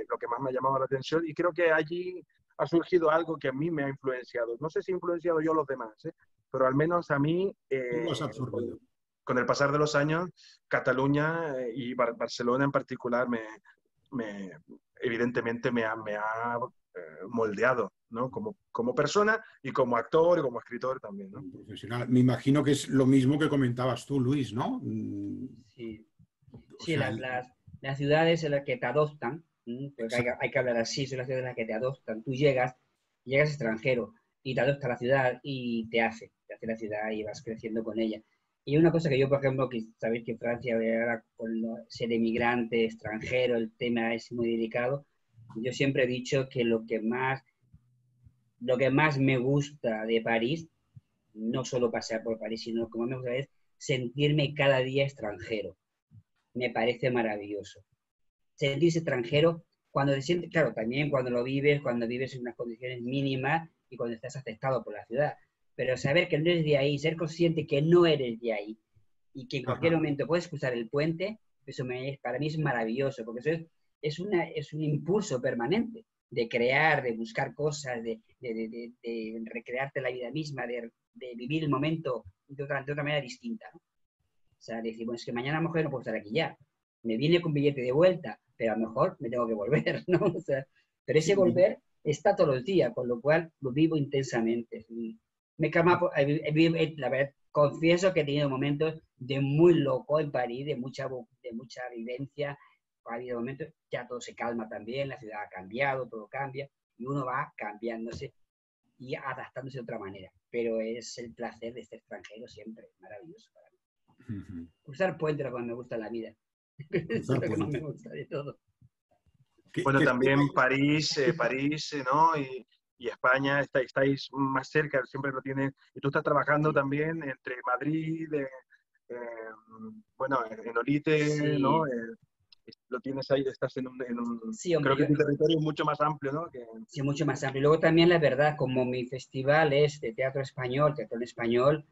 lo que más me ha llamado la atención, y creo que allí ha surgido algo que a mí me ha influenciado. No sé si he influenciado yo a los demás, pero al menos a mí, Lo has absorbido. con el pasar de los años, Cataluña y Barcelona en particular, evidentemente me ha moldeado, ¿no? Como persona y como actor y como escritor también, ¿no? Profesional. Me imagino que es lo mismo que comentabas tú, Luis, ¿no? Sí, O sí, sea, las ciudades en las que te adoptan, Porque hay que hablar así, son las ciudades las que te adoptan. Tú llegas extranjero y te adopta la ciudad y te hace la ciudad y vas creciendo con ella. Y una cosa que yo, por ejemplo, que sabéis que Francia, ahora con ser emigrante, extranjero, el tema es muy delicado. Yo siempre he dicho que lo que más me gusta de París, no solo pasear por París, sino lo que más me gusta es sentirme cada día extranjero. Me parece maravilloso. Sentirse extranjero cuando te sientes, claro, también cuando vives en unas condiciones mínimas y cuando estás aceptado por la ciudad. Pero saber que no eres de ahí, ser consciente que no eres de ahí y que en cualquier momento puedes cruzar el puente, eso para mí es maravilloso, porque eso es un impulso permanente de crear, de buscar cosas, de recrearte la vida misma, de vivir el momento de otra manera distinta, ¿no? O sea, decir, bueno, es que mañana a lo mejor no puedo estar aquí ya. Me viene con billete de vuelta, pero a lo mejor me tengo que volver, ¿no? O sea, pero ese volver está todos los días, con lo cual lo vivo intensamente. Me calma, la verdad, confieso que he tenido momentos de muy loco en París, de mucha vivencia. Ha habido momentos, ya todo se calma también, la ciudad ha cambiado, todo cambia, y uno va cambiándose y adaptándose de otra manera. Pero es el placer de este extranjero siempre, maravilloso para mí. Cruzar puente es lo que me gusta en la vida. Es lo que más me gusta de todo. Bueno, también París, ¿no? Y España, estáis más cerca, siempre lo tienes. Y tú estás trabajando también entre Madrid, bueno, en Olite, ¿no? Lo tienes ahí, estás en un sí, hombre, creo que tu territorio es mucho más amplio, ¿no? Sí, mucho más amplio. Y luego también la verdad, como mi festival es de teatro en español,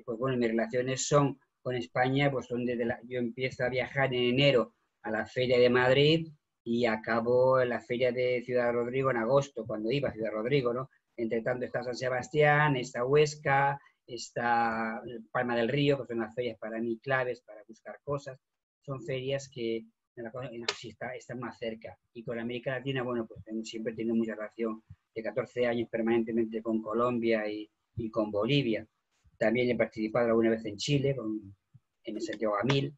pues bueno, mis relaciones son con España, pues son yo empiezo a viajar en enero a la Feria de Madrid y acabo en la Feria de Ciudad Rodrigo en agosto, cuando iba a Ciudad Rodrigo, ¿no? Entre tanto está San Sebastián, está Huesca, está Palma del Río, que son las ferias para mí claves, para buscar cosas. Son ferias que sí está más cerca. Y con América Latina, bueno, pues siempre he tenido mucha relación de 14 años permanentemente con Colombia y con Bolivia. También he participado alguna vez en Chile, en el Santiago Gamil.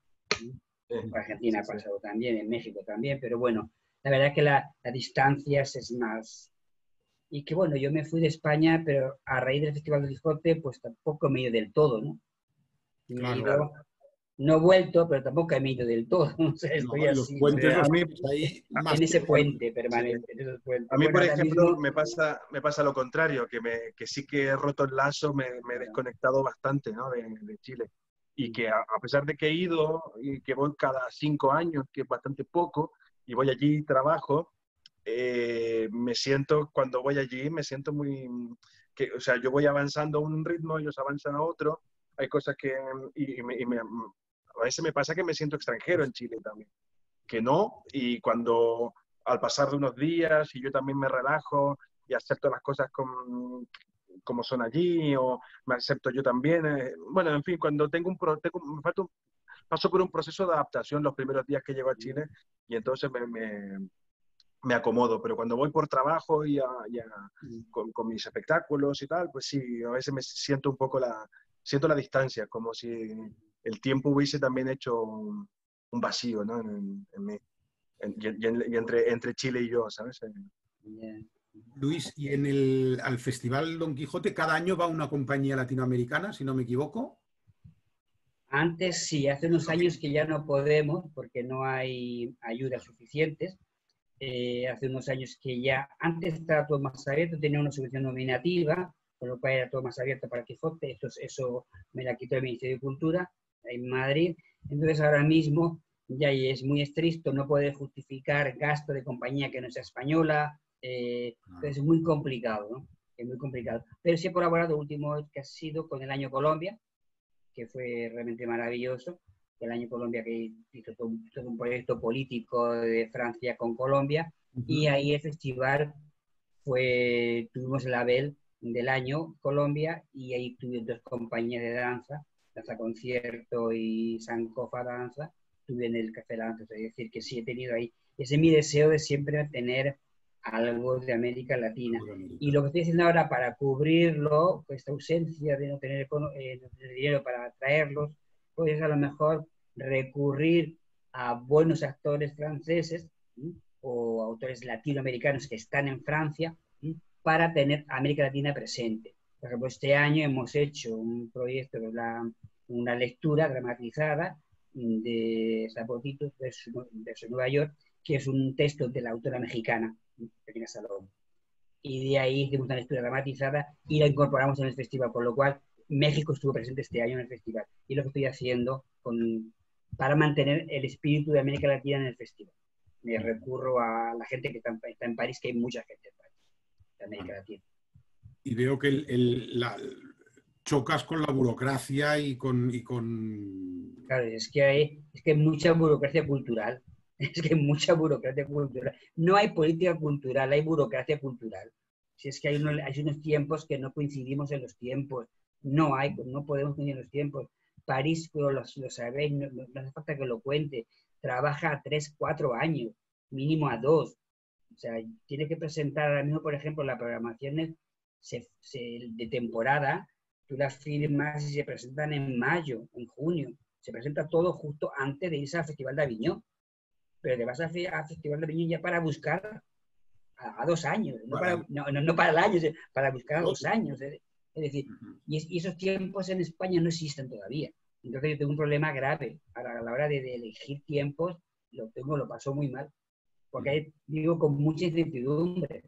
En Argentina ha pasado también, en México también, pero bueno, la verdad es que la distancias es más. Y que bueno, yo me fui de España, pero a raíz del Festival del Quijote, pues tampoco me he ido del todo, ¿no? Claro. No he vuelto, pero tampoco he ido del todo. O sea, estoy los así. puentes a mí, ahí más en ese puente permanente. Sí. En esos puentes. A mí, Bueno, por ahora ejemplo, mismo, me pasa lo contrario, que sí que he roto el lazo, me he desconectado bastante, ¿no? de Chile. Y que a pesar de que he ido y que voy cada 5 años, que es bastante poco, y voy allí y trabajo, me siento, cuando voy allí, me siento muy... o sea, yo voy avanzando a un ritmo, ellos avanzan a otro, hay cosas que... a veces me pasa que me siento extranjero en Chile también, que no, y cuando al pasar de unos días y yo también me relajo y acepto las cosas como son allí, o me acepto yo también. Bueno, en fin, cuando paso por un proceso de adaptación los primeros días que llego a Chile y entonces me acomodo, pero cuando voy por trabajo con mis espectáculos y tal, pues sí, a veces me siento un poco siento la distancia, como si el tiempo hubiese también hecho un vacío, ¿no? en mí. Y entre Chile y yo, ¿sabes? Luis, y al Festival Don Quijote cada año va una compañía latinoamericana, si no me equivoco. Antes sí, hace unos años que ya no podemos porque no hay ayudas suficientes. Hace unos años que ya, antes estaba todo más abierto, tenía una subvención nominativa, con lo cual era todo más abierto para Quijote. Eso me la quitó el Ministerio de Cultura en Madrid. Entonces ahora mismo ya es muy estricto, no puede justificar gasto de compañía que no sea española. Entonces es muy complicado, ¿no? Es muy complicado. Pero sí he colaborado último que ha sido con el Año Colombia, que fue realmente maravilloso. El Año Colombia, que hizo todo un proyecto político de Francia con Colombia, y ahí el festival tuvimos el Label del Año Colombia, y ahí tuvimos 2 compañías de danza concierto y Sankofa Danza, tuve en el Café Danza. Es decir, que sí he tenido ahí, ese es mi deseo de siempre tener algo de América Latina. Y lo que estoy haciendo ahora para cubrirlo, esta ausencia de no tener dinero para traerlos, pues a lo mejor recurrir a buenos actores franceses, o autores latinoamericanos que están en Francia, para tener América Latina presente. Por ejemplo, este año hemos hecho un proyecto, una lectura dramatizada de Zapotito de Nueva York, que es un texto de la autora mexicana, Pequeña Salón. Y de ahí hicimos una lectura dramatizada y la incorporamos en el festival, con lo cual México estuvo presente este año en el festival. Y lo que estoy haciendo para mantener el espíritu de América Latina en el festival. Me recurro a la gente que está en París, que hay mucha gente en París, de América Latina. Y veo que chocas con la burocracia y con... Claro, es que hay mucha burocracia cultural. Es que hay mucha burocracia cultural. No hay política cultural, hay burocracia cultural. Si es que hay unos tiempos que no coincidimos en los tiempos. No podemos coincidir en los tiempos. París, pero lo sabéis, no hace falta que lo cuente. Trabaja a 3, 4 años, mínimo a 2. O sea, tiene que presentar ahora mismo, por ejemplo, la programación de temporada. Tú las firmas y se presentan en mayo, en junio. Se presenta todo justo antes de irse al Festival de Aviñón. Pero te vas al Festival de Aviñón ya para buscar a 2 años, no para el año, para buscar a 2 años. Es decir, y esos tiempos en España no existen todavía. Entonces yo tengo un problema grave a la hora de elegir tiempos, lo paso muy mal, porque vivo con mucha incertidumbre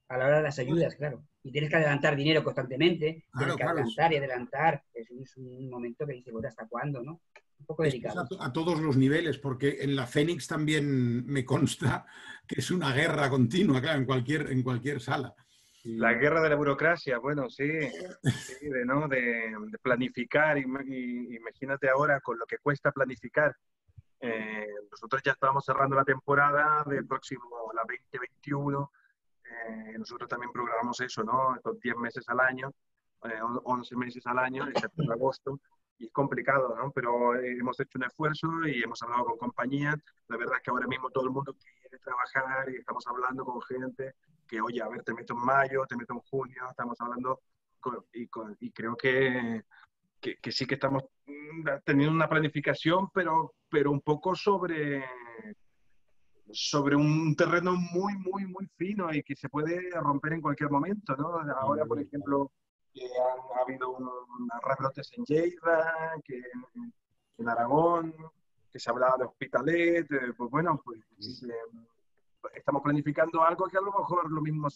a la hora de las ayudas, claro. Y tienes que adelantar dinero constantemente, tienes que adelantar y adelantar. Es un momento que dices, bueno, ¿hasta cuándo, no? Un poco delicado. A todos los niveles, porque en la Fénix también me consta que es una guerra continua, claro, en cualquier sala. La guerra de la burocracia, bueno, sí, de planificar. Imagínate ahora con lo que cuesta planificar. Nosotros ya estamos cerrando la temporada del próximo, la 2021. Nosotros también programamos eso, ¿no? Estos 10 meses al año, 11 meses al año, excepto en agosto. Y es complicado, ¿no? Pero hemos hecho un esfuerzo y hemos hablado con compañías. La verdad es que ahora mismo todo el mundo quiere trabajar y estamos hablando con gente que, oye, a ver, te meto en mayo, te meto en junio, estamos hablando y creo que sí que estamos teniendo una planificación, pero un poco sobre un terreno muy, muy, muy fino y que se puede romper en cualquier momento, ¿no? Ahora, por ejemplo, ha habido unos rebrotes en Lleida, que en Aragón, que se hablaba de Hospitalet, pues bueno, pues estamos planificando algo que a lo mejor lo mismo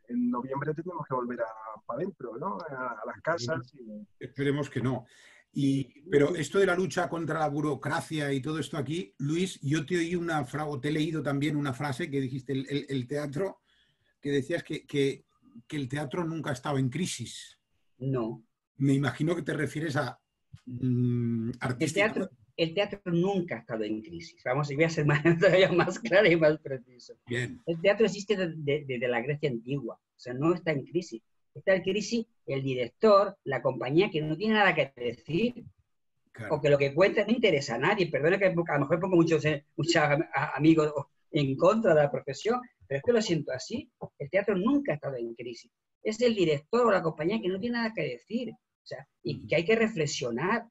en noviembre tenemos que volver para adentro, ¿no? A las casas. Esperemos que no. Pero esto de la lucha contra la burocracia y todo esto aquí, Luis, yo te oí te he leído también una frase que dijiste, el teatro, que decías que el teatro nunca ha estado en crisis. No. Me imagino que te refieres a artística. El teatro nunca ha estado en crisis. Vamos, voy a ser todavía más claro y más preciso. Bien. El teatro existe desde la Grecia antigua, o sea, no está en crisis. Está en crisis el director, la compañía, que no tiene nada que decir, claro, o que lo que cuenta no interesa a nadie. Perdona que a lo mejor pongo muchos amigos en contra de la profesión, pero es que lo siento así. El teatro nunca ha estado en crisis. Es el director o la compañía que no tiene nada que decir, o sea, y que hay que reflexionar.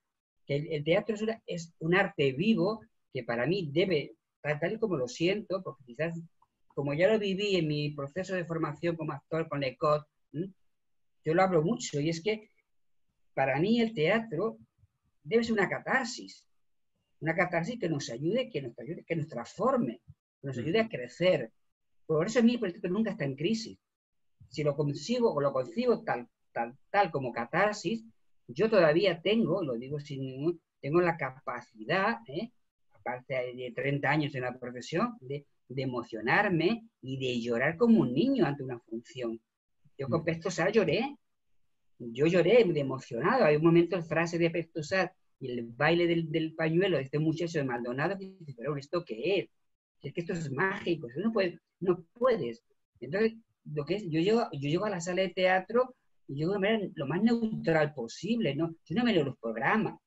Que el teatro es un arte vivo que para mí debe, tal y como lo siento, porque quizás, como ya lo viví en mi proceso de formación como actor con Lecot, yo lo hablo mucho, y es que para mí el teatro debe ser una catarsis que nos ayude, que nos transforme, que nos ayude a crecer. Por eso a mí el teatro nunca está en crisis. Si lo consigo o lo concibo tal como catarsis, yo todavía tengo, lo digo tengo la capacidad, aparte de 30 años en la profesión, de emocionarme y de llorar como un niño ante una función. Yo con Pestosar lloré. Yo lloré de emocionado. Hay un momento, el frase de Pestosar y el baile del pañuelo de este muchacho de Maldonado, que dice, pero ¿esto qué es? Es que esto es mágico, no puedes. Entonces, yo llego a la sala de teatro y llego de manera lo más neutral posible, ¿no? Yo no me leo los programas.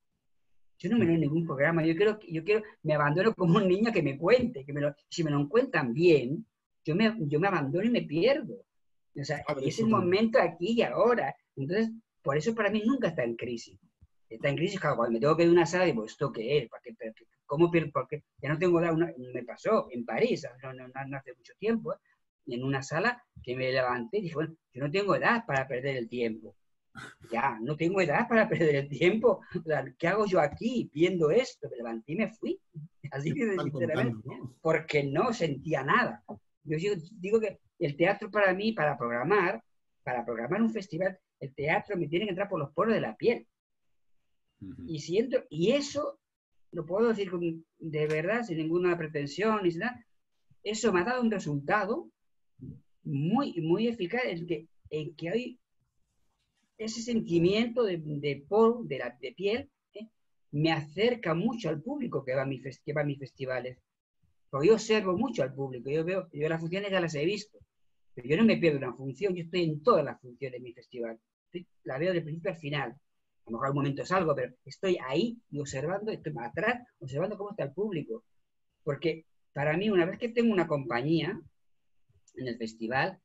Yo no me leo ningún programa. Yo me abandono como un niño que me cuente, si me lo cuentan bien, yo me abandono y me pierdo. O sea, es el momento aquí y ahora. Entonces, por eso para mí nunca está en crisis. Está en crisis, claro, cuando me tengo que ir a una sala, digo, ¿esto qué es? ¿cómo pierdo? Porque ya no tengo edad. Me pasó en París, no hace mucho tiempo, en una sala que me levanté y dije, bueno, yo no tengo edad para perder el tiempo. Ya, no tengo edad para perder el tiempo. O sea, ¿qué hago yo aquí viendo esto? Me levanté y me fui. Así que, sinceramente, ¿no? Porque no sentía nada. Yo digo que el teatro para mí, para programar un festival, el teatro me tiene que entrar por los poros de la piel. Y eso lo puedo decir de verdad, sin ninguna pretensión, ni nada. Eso me ha dado un resultado muy, muy eficaz en que hay ese sentimiento de piel, me acerca mucho al público que va a mis festivales. Porque yo observo mucho al público, yo las funciones ya las he visto, pero yo no me pierdo una función, yo estoy en todas las funciones de mi festival. La veo de principio al final. A lo mejor al momento salgo, pero estoy ahí y observando, estoy atrás, observando cómo está el público. Porque para mí, una vez que tengo una compañía en el festival,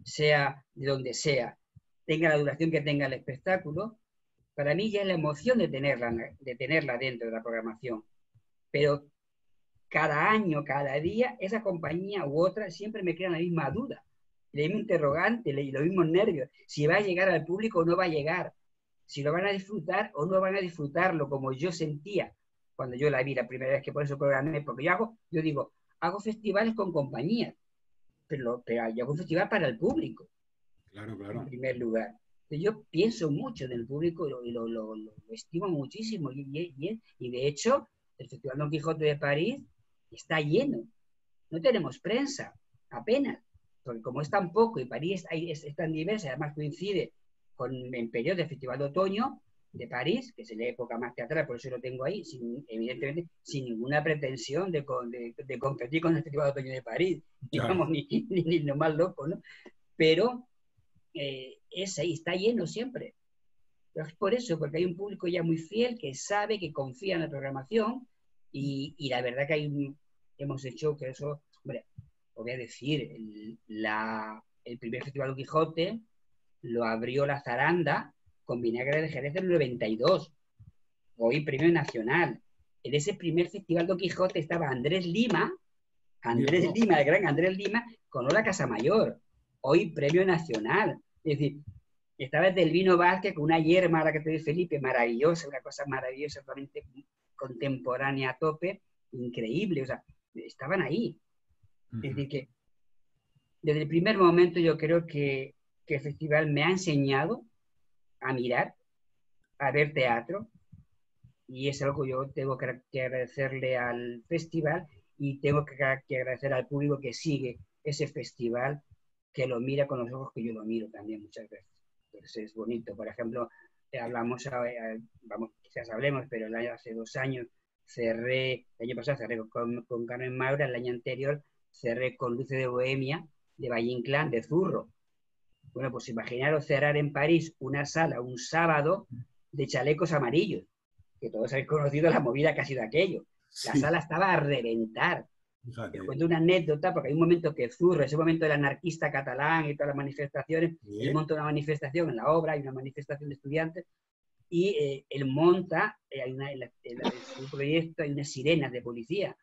sea de donde sea, tenga la duración que tenga el espectáculo, para mí ya es la emoción de tenerla dentro de la programación. Pero cada año, cada día, esa compañía u otra siempre me crea la misma duda, el mismo interrogante, los mismos nervios. Si va a llegar al público o no va a llegar. Si lo van a disfrutar o no van a disfrutarlo, como yo sentía cuando yo la vi la primera vez, que por eso programé. Porque yo digo, hago festivales con compañías, pero yo hago un festival para el público. Claro. En primer lugar. Yo pienso mucho en el público y lo estimo muchísimo. Y de hecho, el Festival Don Quijote de París está lleno. No tenemos prensa, apenas. Porque como es tan poco y París es tan diversa, además coincide en periodo del Festival de Otoño de París, que es la época más teatral, por eso lo tengo ahí, evidentemente sin ninguna pretensión de competir con el Festival de Otoño de París, digamos, ni lo más loco, ¿no? Pero ahí está lleno siempre. Pero es por eso, porque hay un público ya muy fiel que sabe, que confía en la programación y la verdad que hemos hecho que eso, hombre, os voy a decir, el primer Festival Don Quijote lo abrió La Zaranda con Vinagre de Jerez en el 92, hoy premio nacional. En ese primer Festival Don Quijote estaba Andrés Lima, el gran Andrés Lima, con Ola Casamayor, hoy premio nacional. Es decir, estaba desde el Vino Vázquez con una yerma, ahora que te dice Felipe, maravillosa, una cosa maravillosa, totalmente contemporánea a tope, increíble, o sea, estaban ahí. Es decir, que desde el primer momento yo creo que el festival me ha enseñado a mirar, a ver teatro, y es algo que yo tengo que agradecerle al festival y tengo que agradecer al público que sigue ese festival, que lo mira con los ojos que yo lo miro también muchas veces. Entonces es bonito. Por ejemplo, quizás hablemos, pero hace 2 años el año pasado cerré con Carmen Maura, el año anterior cerré con Luces de Bohemia, de Valle Inclán, de Zurro. Bueno, pues imaginaros cerrar en París una sala un sábado de chalecos amarillos, que todos habéis conocido la movida que ha sido aquello. La sala estaba a reventar. Te cuento una anécdota, porque hay un momento que Zurro, ese momento del anarquista catalán y todas las manifestaciones, él monta una manifestación en la obra, hay una manifestación de estudiantes, y él monta, en su proyecto hay unas sirenas de policía.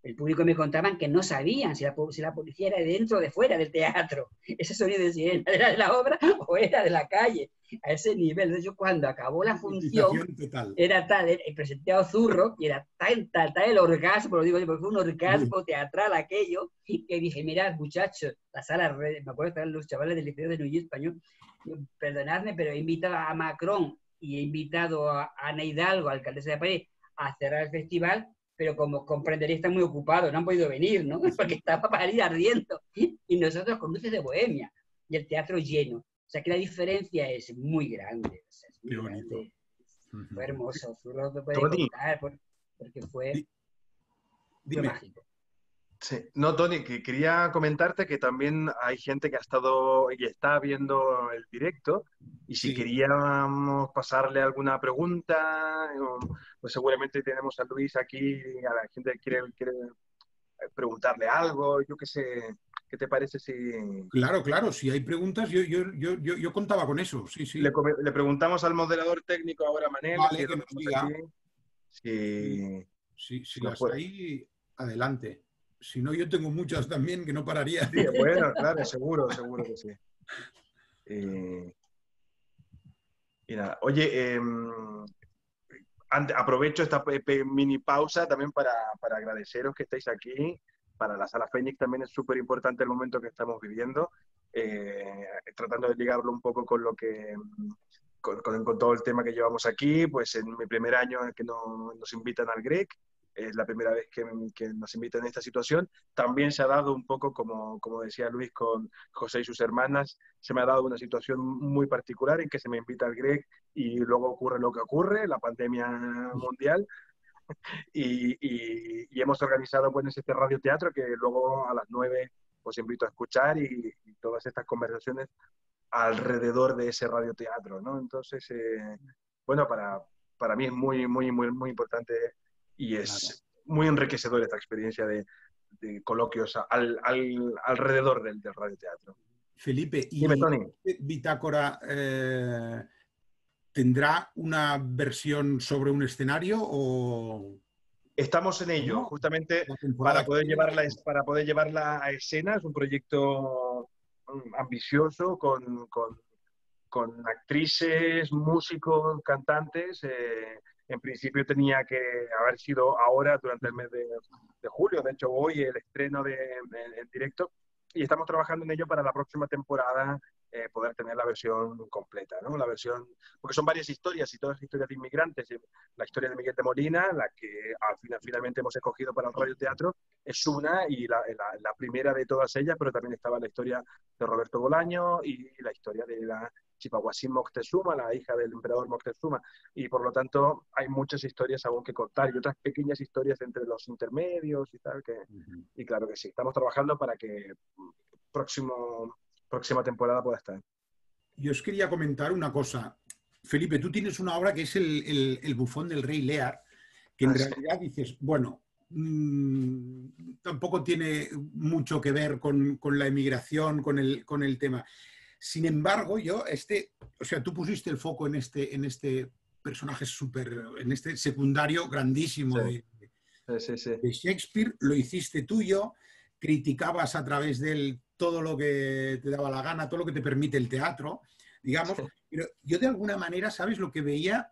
El público me contaban que no sabían si la policía era de dentro o de fuera del teatro. Ese sonido de sirena era de la obra o era de la calle. A ese nivel. Entonces yo cuando acabó la función, era tal, presenté a Zurro, y era tal el orgasmo, lo digo yo, porque fue un orgasmo teatral aquello, que dije, mirad muchachos, la sala, me acuerdo que estaban los chavales del Liceo de Nullí Español, perdonadme, pero he invitado a Macron y he invitado a Ana Hidalgo, alcaldesa de París, a cerrar el festival, pero como comprendería están muy ocupados, no han podido venir, ¿no? Porque estaba París ardiendo. Y nosotros con Luces de Bohemia y el teatro lleno. O sea que la diferencia es muy grande. O sea, es muy grande. Fue hermoso. Zurro me puede contar porque fue mágico. Sí. No, Toni, que quería comentarte que también hay gente que ha estado y está viendo el directo y si queríamos pasarle alguna pregunta, pues seguramente tenemos a Luis aquí y a la gente que quiere preguntarle algo, yo qué sé, ¿qué te parece si...? Claro, si hay preguntas, yo contaba con eso, sí. Le preguntamos al moderador técnico ahora, Manel, vale, que nos diga. Si No las puede. hay, adelante. Si no, yo tengo muchas también que no pararía. Sí, bueno, claro, seguro que sí. Y nada, oye, aprovecho esta mini pausa también para agradeceros que estáis aquí. Para la Sala Fénix también es súper importante el momento que estamos viviendo, tratando de ligarlo un poco con lo que, con todo el tema que llevamos aquí. Pues en mi primer año en que nos invitan al GREC, es la primera vez que nos invitan en esta situación. También se ha dado un poco, como decía Luis, con José y sus hermanas, se me ha dado una situación muy particular en que se me invita al GREC y luego ocurre lo que ocurre, la pandemia mundial, y hemos organizado pues este radioteatro que luego a las 9 os invito a escuchar y todas estas conversaciones alrededor de ese radioteatro, ¿no? Entonces, bueno, para mí es muy importante y es Claro. muy enriquecedor esta experiencia de coloquios alrededor del radioteatro. Felipe, Dime, ¿y Tony. Bitácora tendrá una versión sobre un escenario o Estamos en ello, no? justamente La temporada que viene. para poder llevarla a escena. Es un proyecto ambicioso con actrices, músicos, cantantes. En principio tenía que haber sido ahora, durante el mes de julio. De hecho, hoy el estreno en directo. Y estamos trabajando en ello para la próxima temporada, poder tener la versión completa, ¿no? La versión, porque son varias historias y todas historias de inmigrantes. La historia de Miguel de Molina, la que finalmente hemos escogido para el radioteatro, es una y la primera de todas ellas, pero también estaba la historia de Roberto Bolaño y la historia de la Chipahuasín Moctezuma, la hija del emperador Moctezuma, y por lo tanto hay muchas historias aún que contar y otras pequeñas historias entre los intermedios y tal, y claro que sí, estamos trabajando para que próxima temporada pueda estar. Yo os quería comentar una cosa. Felipe, tú tienes una obra que es el Bufón del Rey Lear, que en realidad dices, bueno, tampoco tiene mucho que ver con la emigración, con el tema. Sin embargo, o sea, tú pusiste el foco en este personaje en este secundario grandísimo Sí, sí, sí. de Shakespeare, lo hiciste tuyo, criticabas a través de él todo lo que te daba la gana, todo lo que te permite el teatro, digamos, pero yo de alguna manera, ¿sabes? Lo que veía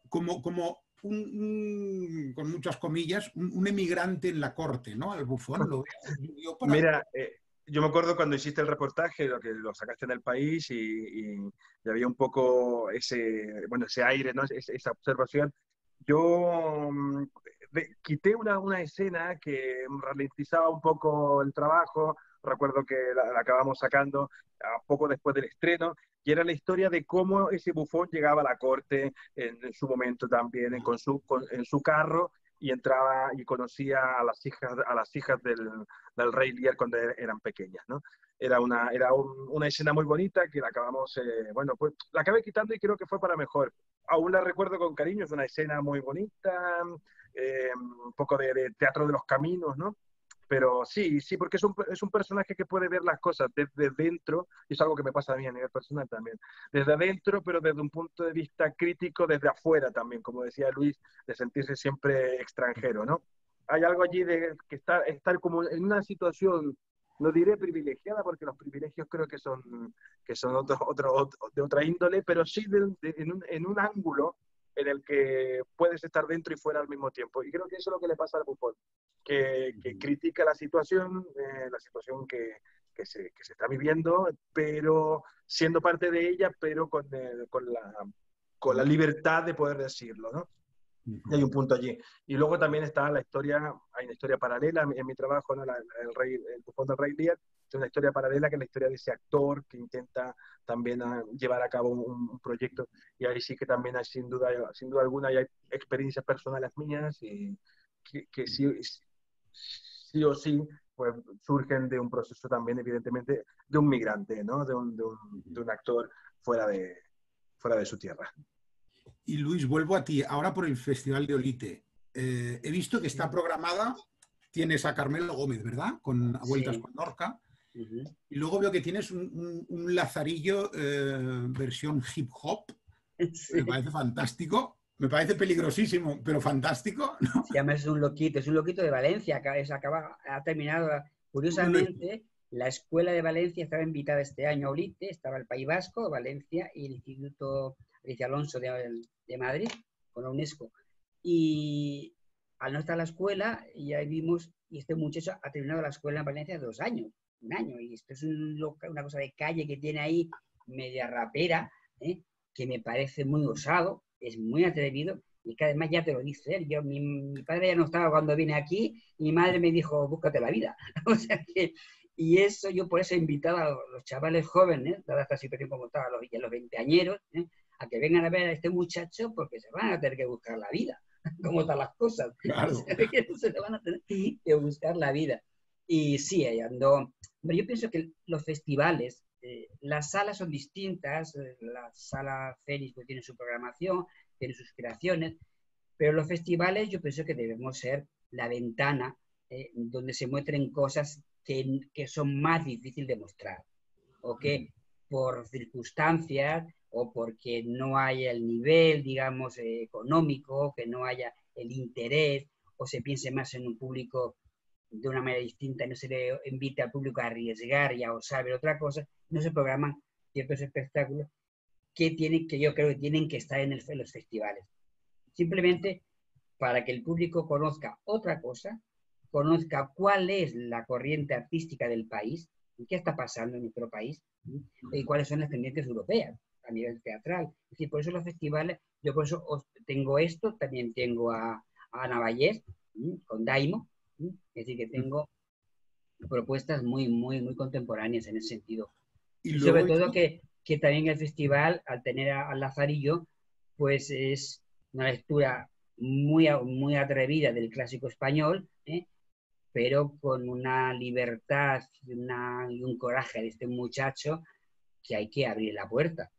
como con muchas comillas, un emigrante en la corte, ¿no? Al Bufón lo veo yo Mira, yo me acuerdo cuando hiciste el reportaje, lo sacaste en El País y había un poco ese aire, ¿no? Esa observación. Yo quité una escena que ralentizaba un poco el trabajo. Recuerdo que la acabamos sacando a poco después del estreno, y era la historia de cómo ese bufón llegaba a la corte en su momento también, en su carro, y entraba y conocía a las hijas del rey Lear cuando eran pequeñas, ¿no? Era una escena muy bonita que la acabamos, pues la acabé quitando y creo que fue para mejor. Aún la recuerdo con cariño, es una escena muy bonita, un poco de teatro de los caminos, ¿no? Pero sí, porque es un personaje que puede ver las cosas desde dentro, y es algo que me pasa a mí a nivel personal también. Desde adentro, pero desde un punto de vista crítico, desde afuera también, como decía Luis, de sentirse siempre extranjero, ¿no? Hay algo allí de que estar como en una situación, no diré privilegiada, porque los privilegios creo que son de otra índole, pero sí en un ángulo en el que puedes estar dentro y fuera al mismo tiempo. Y creo que eso es lo que le pasa al Bufón, que critica la situación que se está viviendo, pero siendo parte de ella, pero con la libertad de poder decirlo, ¿no? Y hay un punto allí. Y luego también está hay una historia paralela en mi trabajo, ¿no? El Bufón del Rey Lear, es una historia paralela que es la historia de ese actor que intenta también llevar a cabo un proyecto, y ahí sí que también hay, sin duda alguna, hay experiencias personales mías y que sí o sí pues surgen de un proceso también, evidentemente, de un migrante, ¿no? De un actor fuera de su tierra. Y Luis, vuelvo a ti, ahora por el Festival de Olite. He visto que está programada, tienes a Carmelo Gómez, ¿verdad? Con A Vueltas Sí. con Lorca. Uh-huh. Y luego veo que tienes un Lazarillo versión hip hop, Sí. me parece fantástico. Me parece peligrosísimo, pero fantástico, ¿no? Se llama, es un loquito de Valencia, ha terminado, curiosamente, la escuela de Valencia estaba invitada este año a Olite, estaba el País Vasco, Valencia y el Instituto Alicia Alonso de Madrid, con la UNESCO. Y al no estar la escuela, ya vimos, y este muchacho ha terminado la escuela en Valencia 2 años, 1 año, y esto es una cosa de calle que tiene ahí, media rapera, que me parece muy osado, es muy atrevido, y que además ya te lo dice él. Mi padre ya no estaba cuando vine aquí, y mi madre me dijo, búscate la vida. O sea que, y eso, yo por eso he invitado a los chavales jóvenes, dada esta situación como estaba, los veinteañeros, a que vengan a ver a este muchacho, porque se van a tener que buscar la vida, como están las cosas. Claro. Se van a tener que buscar la vida. Y sí, ando. Yo pienso que los festivales, las salas son distintas, la sala Fénix pues tiene su programación, tiene sus creaciones, pero los festivales yo pienso que debemos ser la ventana donde se muestren cosas que son más difíciles de mostrar, o que por circunstancias o porque no haya el nivel, digamos, económico, que no haya el interés, o se piense más en un público de una manera distinta, no se le invita al público a arriesgar y a osar ver otra cosa, no se programan ciertos espectáculos que yo creo que tienen que estar en los festivales. Simplemente para que el público conozca otra cosa, conozca cuál es la corriente artística del país, y qué está pasando en nuestro país, y cuáles son las tendencias europeas a nivel teatral. Es decir, por eso los festivales, yo por eso tengo esto, también tengo a Ana Vallés, con Daimo, es decir, que tengo propuestas muy, muy, muy contemporáneas en ese sentido. Y sobre todo que también el festival, al tener al Lazarillo, pues es una lectura muy, muy atrevida del clásico español, pero con una libertad y un coraje de este muchacho que hay que abrir la puerta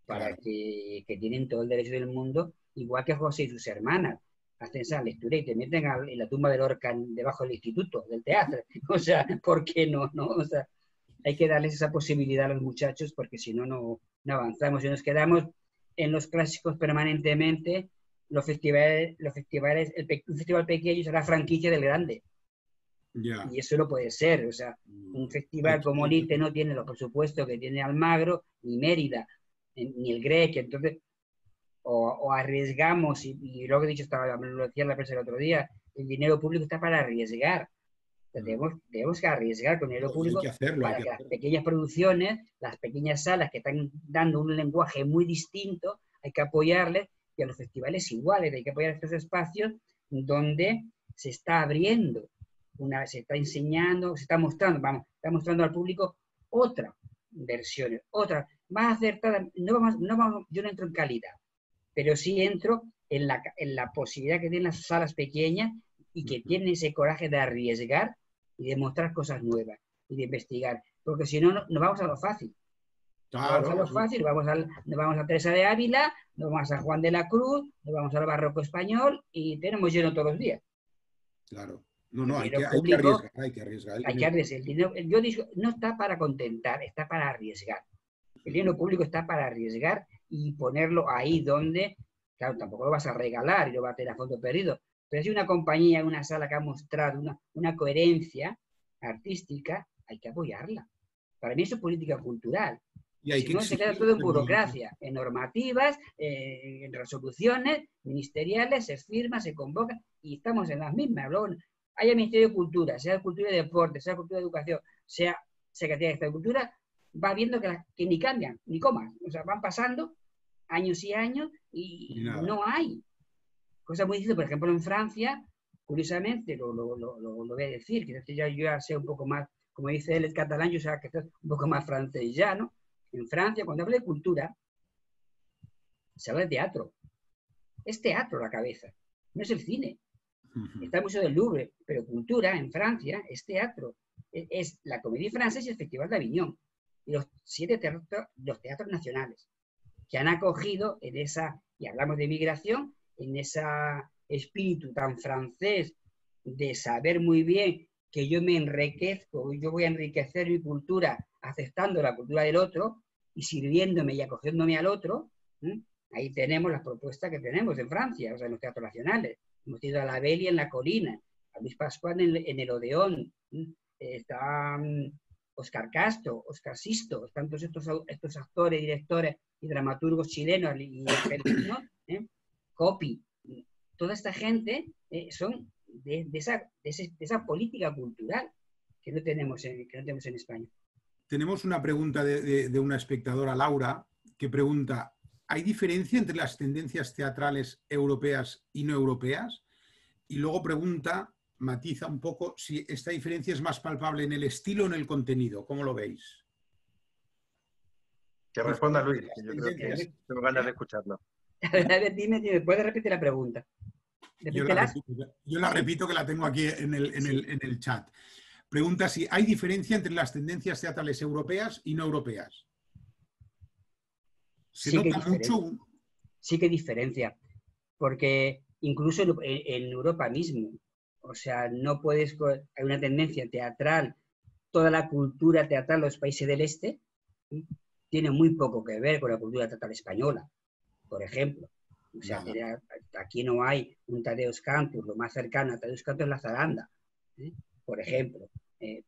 para claro. que tienen todo el derecho del mundo, igual que José y sus hermanas. Hacen esa lectura y te meten en la tumba de Lorca debajo del instituto, del teatro. O sea, ¿por qué no? O sea, hay que darles esa posibilidad a los muchachos porque si no, no avanzamos y nos quedamos en los clásicos permanentemente. Los festivales, un festival pequeño será franquicia del grande. Yeah. Y eso no puede ser. O sea, un festival como Olite no tiene los presupuestos que tiene Almagro, ni Mérida, ni el Grec. Entonces, o arriesgamos, y lo que he dicho, lo decía en la prensa el otro día, el dinero público está para arriesgar. O sea, tenemos que arriesgar con dinero público para que las pequeñas producciones, las pequeñas salas que están dando un lenguaje muy distinto, hay que apoyarles, y a los festivales iguales, hay que apoyar estos espacios donde se está abriendo, se está enseñando, se está mostrando, está mostrando al público otra versión, otra, más acertada. Yo no entro en calidad, pero sí entro en la posibilidad que tienen las salas pequeñas y que tienen ese coraje de arriesgar y de mostrar cosas nuevas y de investigar, porque si no, nos vamos a lo fácil. Claro, vamos a lo fácil, nos vamos a Teresa de Ávila, nos vamos a Juan de la Cruz, nos vamos al barroco español y tenemos lleno todos los días. Claro. No, hay que arriesgar. Hay que arriesgar. El dinero, yo digo, no está para contentar, está para arriesgar. El dinero público está para arriesgar y ponerlo ahí donde, claro, tampoco lo vas a regalar y lo vas a tener a fondo perdido, pero si una compañía, una sala que ha mostrado una coherencia artística, hay que apoyarla. Para mí eso es política cultural. Y si no, se queda todo en burocracia, en normativas, en resoluciones ministeriales, se firma, se convoca, y estamos en las mismas. Luego, haya Ministerio de Cultura, sea Cultura y Deporte, sea Cultura y Educación, sea Secretaría de Estado de Cultura, va viendo que ni cambian, ni comas. O sea, van pasando años y años y no hay. Cosa muy difícil, por ejemplo, en Francia, curiosamente, lo voy a decir, que yo ya sé un poco más, como dice él, el catalán, yo sé que es un poco más francés ya, ¿no? En Francia, cuando habla de cultura, se habla de teatro. Es teatro la cabeza, no es el cine. Está el Museo del Louvre, pero cultura en Francia es teatro. Es la Comédie Française y el Festival de Aviñón. Y los 7 teatros nacionales que han acogido en esa, y hablamos de migración, en ese espíritu tan francés de saber muy bien que yo me enriquezco, yo voy a enriquecer mi cultura aceptando la cultura del otro y sirviéndome y acogiéndome al otro, Ahí tenemos las propuestas que tenemos en Francia, o sea, en los teatros nacionales. Hemos ido a la Belle en La Colina, a Luis Pascual en el Odeón, está Óscar Castro, Óscar Sisto, están todos estos actores, directores y dramaturgos chilenos y argentinos, Copy. Toda esta gente son de esa política cultural que no tenemos en España. Tenemos una pregunta de una espectadora, Laura, que pregunta: ¿hay diferencia entre las tendencias teatrales europeas y no europeas? Y luego pregunta, matiza un poco, si esta diferencia es más palpable en el estilo o en el contenido. ¿Cómo lo veis? Que responda Luis, que yo creo que tengo ganas de escucharlo. Dime, ¿puedes repetir la pregunta? Yo la repito, que la tengo aquí en el chat. Pregunta si hay diferencia entre las tendencias teatrales europeas y no europeas. ¿Se nota mucho? Sí que hay diferencia, porque incluso en Europa mismo, o sea, no puedes, hay una tendencia teatral, toda la cultura teatral de los países del este tiene muy poco que ver con la cultura teatral española, por ejemplo. O sea, aquí no hay un Tadeusz Kantor, lo más cercano a Tadeusz Kantor es la zaranda, por ejemplo.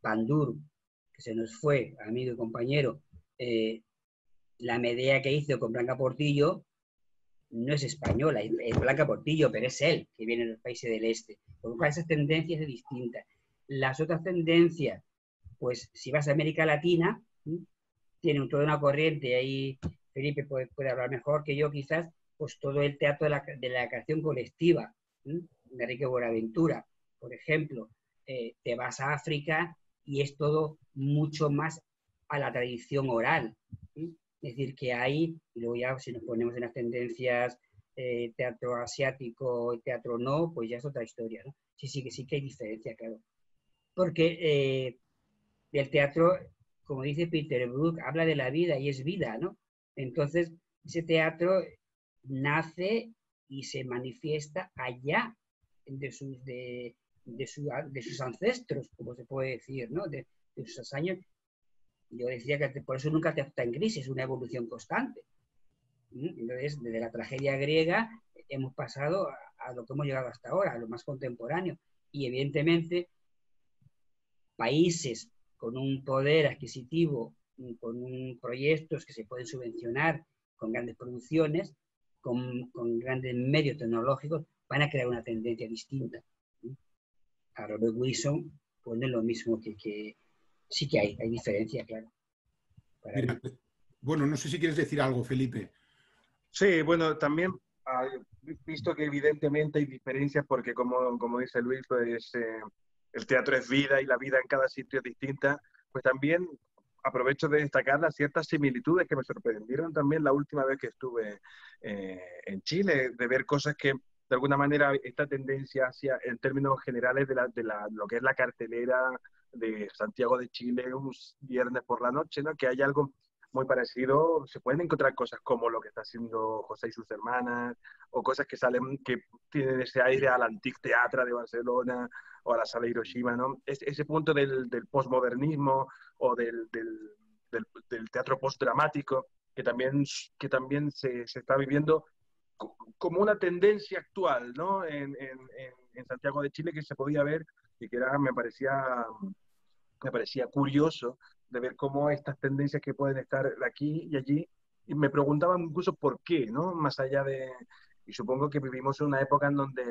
Pandur, que se nos fue, amigo y compañero, la Medea que hizo con Blanca Portillo no es española, es Blanca Portillo, pero es él, que viene de los países del este. Por lo cual esas tendencias son distintas. Las otras tendencias, pues si vas a América Latina, tienen toda una corriente, ahí Felipe puede hablar mejor que yo quizás, pues todo el teatro de la creación colectiva, de Enrique Buenaventura, por ejemplo. Te vas a África y es todo mucho más a la tradición oral. Es decir, que hay, y luego ya si nos ponemos en las tendencias teatro asiático y teatro no, pues ya es otra historia, ¿no? Sí que hay diferencia, claro. Porque el teatro, como dice Peter Brook, habla de la vida y es vida, ¿no? Entonces, ese teatro nace y se manifiesta allá de sus ancestros, como se puede decir, ¿no? De sus años. Yo decía que por eso nunca está en crisis, es una evolución constante. Entonces, desde la tragedia griega hemos pasado a lo que hemos llegado hasta ahora, a lo más contemporáneo. Y evidentemente, países con un poder adquisitivo, con proyectos que se pueden subvencionar, con grandes producciones, con grandes medios tecnológicos, van a crear una tendencia distinta. A Robert Wilson, pues no es lo mismo que sí que hay diferencia, claro. Mira, bueno, no sé si quieres decir algo, Felipe. Sí, bueno, también visto que evidentemente hay diferencias porque como dice Luis, pues el teatro es vida y la vida en cada sitio es distinta, pues también aprovecho de destacar las ciertas similitudes que me sorprendieron también la última vez que estuve en Chile, de ver cosas que de alguna manera esta tendencia hacia, en términos generales, de lo que es la cartelera de Santiago de Chile un viernes por la noche, ¿no? Que hay algo muy parecido, se pueden encontrar cosas como lo que está haciendo José y sus hermanas, o cosas que salen, que tienen ese aire al Antic Teatre de Barcelona, o a la Sala Hiroshima, ¿no? Ese punto del postmodernismo, o del teatro postdramático, que también se está viviendo como una tendencia actual, ¿no? En Santiago de Chile, que se podía ver y que me parecía curioso de ver cómo estas tendencias que pueden estar aquí y allí, y me preguntaban incluso por qué, ¿no? Más allá de... Y supongo que vivimos en una época en donde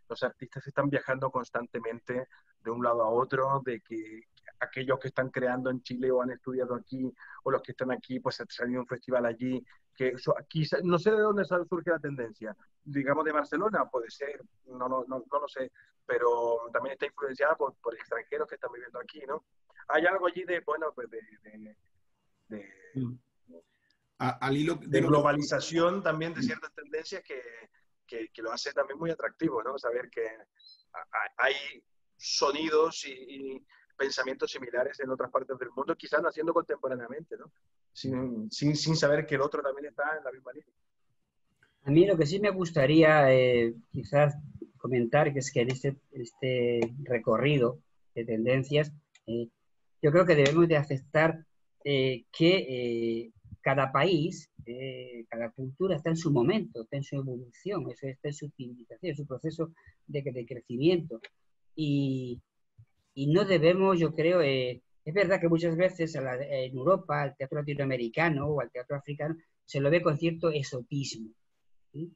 los artistas están viajando constantemente de un lado a otro, de que aquellos que están creando en Chile o han estudiado aquí, o los que están aquí, pues han salido un festival allí, que quizá, no sé de dónde surge la tendencia, digamos de Barcelona, puede ser, no lo sé, pero también está influenciada por extranjeros que están viviendo aquí, ¿no? Hay algo allí de, bueno, pues Al hilo de globalización también de ciertas tendencias que lo hace también muy atractivo, ¿no? Saber que hay sonidos y pensamientos similares en otras partes del mundo, quizás naciendo contemporáneamente, ¿no? Sin saber que el otro también está en la misma línea. A mí lo que sí me gustaría quizás comentar, que es que en este recorrido de tendencias, yo creo que debemos de aceptar que cada país, cada cultura está en su momento, está en su evolución, está en su civilización, en su proceso de crecimiento. Y no debemos, yo creo, es verdad que muchas veces en Europa, al teatro latinoamericano o al teatro africano, se lo ve con cierto exotismo, ¿sí?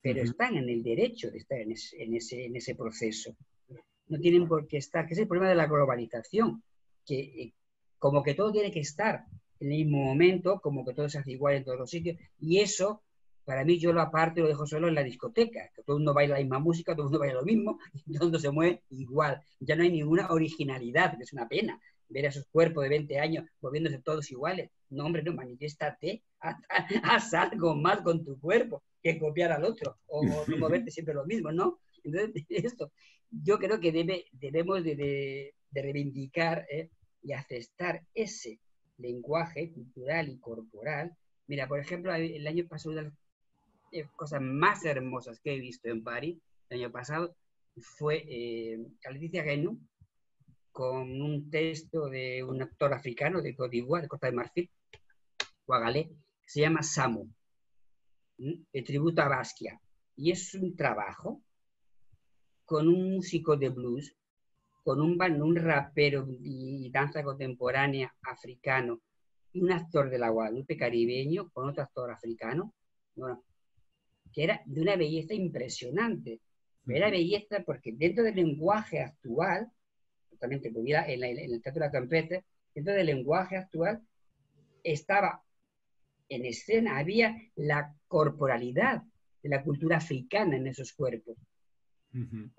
Pero están en el derecho de estar en ese proceso. No tienen por qué estar, que es el problema de la globalización, que como que todo tiene que estar en el mismo momento, como que todo se hace igual en todos los sitios, y eso, para mí, yo lo aparto y lo dejo solo en la discoteca, que todo el mundo baila la misma música, todo el mundo baila lo mismo, y todo el mundo se mueve igual. Ya no hay ninguna originalidad, que es una pena ver a esos cuerpos de 20 años moviéndose todos iguales. No, hombre, no, manifiéstate, haz algo más con tu cuerpo que copiar al otro, o no moverte siempre lo mismo, ¿no? Entonces, esto, yo creo que debemos de reivindicar y aceptar ese lenguaje cultural y corporal. Mira, por ejemplo, el año pasado, una de las cosas más hermosas que he visto en París, el año pasado, fue Leticia Guénon, con un texto de un actor africano de Côte d'Ivoire, de Costa de Marfil, Ouagalé, que se llama Samo, el tributo a Basquiat. Y es un trabajo con un músico de blues, con un rapero y danza contemporánea africano, y un actor de la Guadalupe caribeño con otro actor africano, bueno, que era de una belleza impresionante. Era belleza porque dentro del lenguaje actual, totalmente en el teatro de la Campestre, dentro del lenguaje actual estaba en escena, había la corporalidad de la cultura africana en esos cuerpos.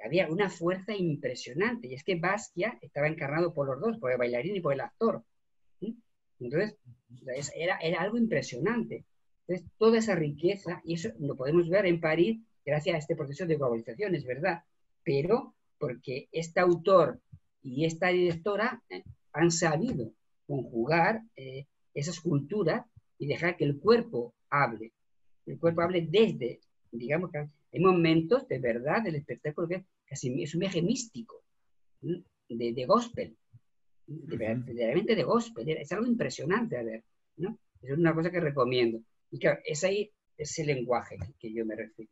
Había una fuerza impresionante, y es que Basquiat estaba encarnado por los dos, por el bailarín y por el actor. ¿Sí? Entonces, era algo impresionante. Entonces, toda esa riqueza, y eso lo podemos ver en París gracias a este proceso de globalización, es verdad, pero porque este autor y esta directora han sabido conjugar esas culturas y dejar que el cuerpo hable. El cuerpo hable desde, digamos que hay momentos de verdad del espectáculo que casi es un viaje místico, de gospel, realmente de gospel. Es algo impresionante a ver, ¿no? Es una cosa que recomiendo. Y claro, es ahí ese lenguaje que yo me refiero.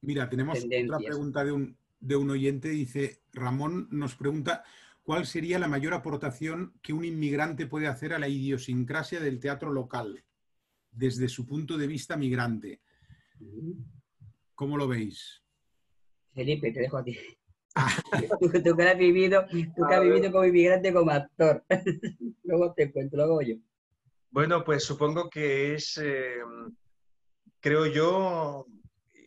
Mira, tenemos otra pregunta de un oyente. Dice, Ramón nos pregunta, ¿cuál sería la mayor aportación que un inmigrante puede hacer a la idiosincrasia del teatro local, desde su punto de vista migrante? ¿Cómo lo veis? Felipe, te dejo a ti. Tú que has vivido como inmigrante, como actor. Luego te cuento, lo hago yo. Bueno, pues supongo que es, creo yo,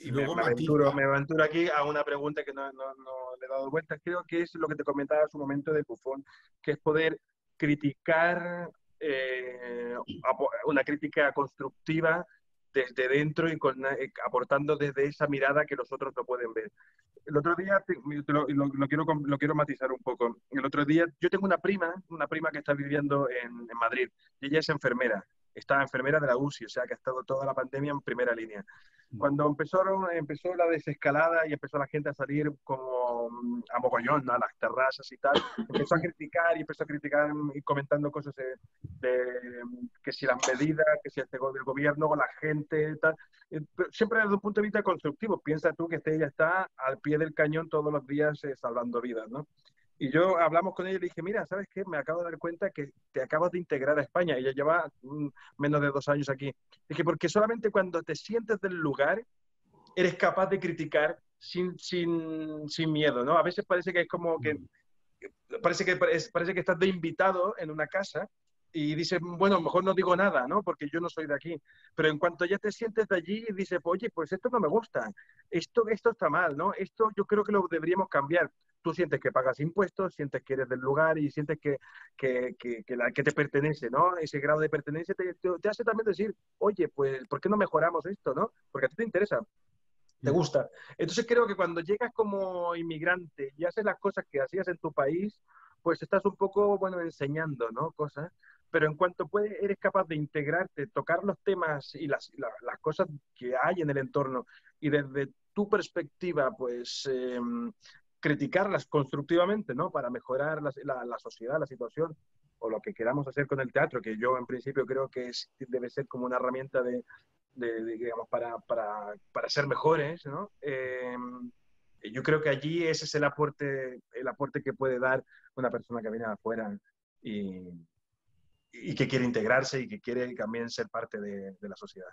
y me aventuro aquí a una pregunta que no le he dado vuelta. Creo que es lo que te comentaba hace un momento de Buffon, que es poder criticar una crítica constructiva desde dentro y aportando desde esa mirada que los otros no pueden ver. El otro día, lo quiero matizar un poco. El otro día, yo tengo una prima que está viviendo en Madrid, y ella es enfermera. Está enfermera de la UCI, o sea que ha estado toda la pandemia en primera línea. Cuando empezó la desescalada y empezó la gente a salir como a mogollón, ¿no? A las terrazas y tal, empezó a criticar y comentando cosas que si las medidas, que si el gobierno o la gente, tal. Siempre desde un punto de vista constructivo. Piensa tú que ella está al pie del cañón todos los días salvando vidas, ¿no? Y yo hablamos con ella y le dije, mira, ¿sabes qué? Me acabo de dar cuenta que te acabas de integrar a España. Ella lleva menos de 2 años aquí. Dije, porque solamente cuando te sientes del lugar eres capaz de criticar sin miedo, ¿no? A veces parece que es como que parece que estás de invitado en una casa y dices, bueno, mejor no digo nada, ¿no? Porque yo no soy de aquí. Pero en cuanto ya te sientes de allí y dices, oye, pues esto no me gusta, esto está mal, ¿no? Esto yo creo que lo deberíamos cambiar. Tú sientes que pagas impuestos, sientes que eres del lugar y sientes que te pertenece, ¿no? Ese grado de pertenencia te hace también decir, oye, pues, ¿por qué no mejoramos esto, no? Porque a ti te interesa. Te gusta. Entonces creo que cuando llegas como inmigrante y haces las cosas que hacías en tu país, pues estás un poco, bueno, enseñando, ¿no? Cosas. Pero en cuanto eres capaz de integrarte, tocar los temas y las cosas que hay en el entorno y desde tu perspectiva, pues criticarlas constructivamente, ¿no? Para mejorar la sociedad, la situación. o lo que queramos hacer con el teatro, que yo en principio creo que debe ser como una herramienta digamos, para ser mejores, ¿no? Yo creo que allí ese es el aporte que puede dar una persona que viene de afuera y que quiere integrarse y que quiere también ser parte de la sociedad.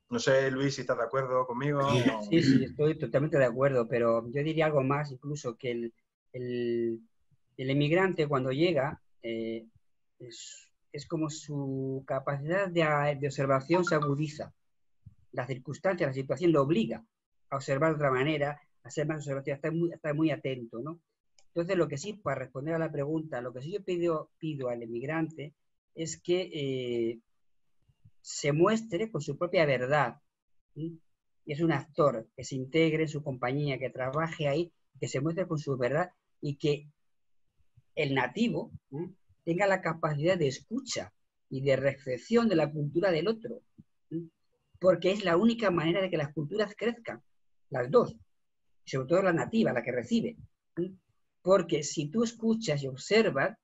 No sé, Luis, si estás de acuerdo conmigo. Sí, sí, estoy totalmente de acuerdo, pero yo diría algo más, incluso que el emigrante cuando llega, es como su capacidad de observación se agudiza. La circunstancia, la situación lo obliga a observar de otra manera, a ser más observativo, a estar muy atento, ¿no? Entonces, lo que sí, para responder a la pregunta, lo que sí yo pido al emigrante es que se muestre con su propia verdad. ¿Sí? Y es un actor que se integre en su compañía, que trabaje ahí, que se muestre con su verdad y que el nativo tenga la capacidad de escucha y de recepción de la cultura del otro. ¿Sí? Porque es la única manera de que las culturas crezcan, las dos, sobre todo la nativa, la que recibe. ¿Sí? Porque si tú escuchas y observas,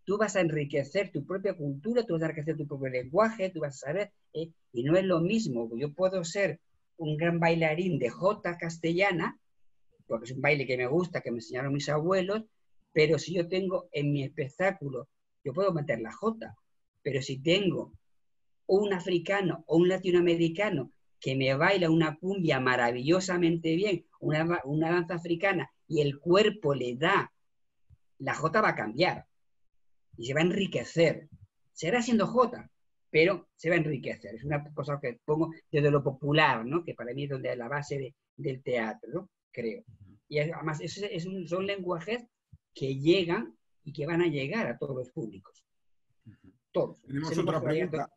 tú vas a enriquecer tu propia cultura, tú vas a enriquecer tu propio lenguaje, tú vas a saber, y no es lo mismo, yo puedo ser un gran bailarín de jota castellana, porque es un baile que me gusta, que me enseñaron mis abuelos, pero si yo tengo en mi espectáculo, yo puedo meter la jota, pero si tengo un africano o un latinoamericano que me baila una cumbia maravillosamente bien, una danza africana, y el cuerpo le da, la jota va a cambiar y se va a enriquecer. Será siendo jota, pero se va a enriquecer. Es una cosa que pongo desde lo popular, ¿no? Que para mí es donde es la base del teatro, ¿no? Creo. Y además son lenguajes que llegan y que van a llegar a todos los públicos. Todos. Tenemos otra pregunta.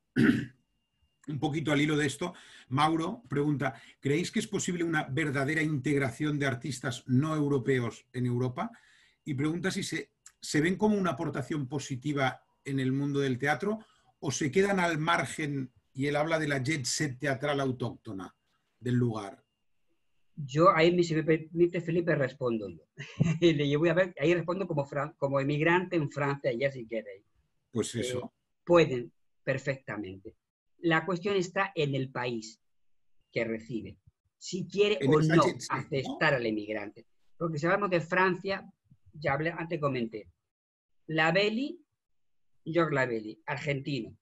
Un poquito al hilo de esto, Mauro pregunta, ¿creéis que es posible una verdadera integración de artistas no europeos en Europa? Y pregunta si se ven como una aportación positiva en el mundo del teatro o se quedan al margen, y él habla de la jet set teatral autóctona del lugar. Yo ahí, si me permite, Felipe, respondo yo. Yo voy a ver, ahí respondo como emigrante en Francia, ya si queréis. Pues eso. Pueden, perfectamente. La cuestión está en el país que recibe. Si quiere En o esa no jet set, aceptar al emigrante. Porque si hablamos de Francia, ya hablé, antes comenté. Labelli, Georges Labelli, argentino.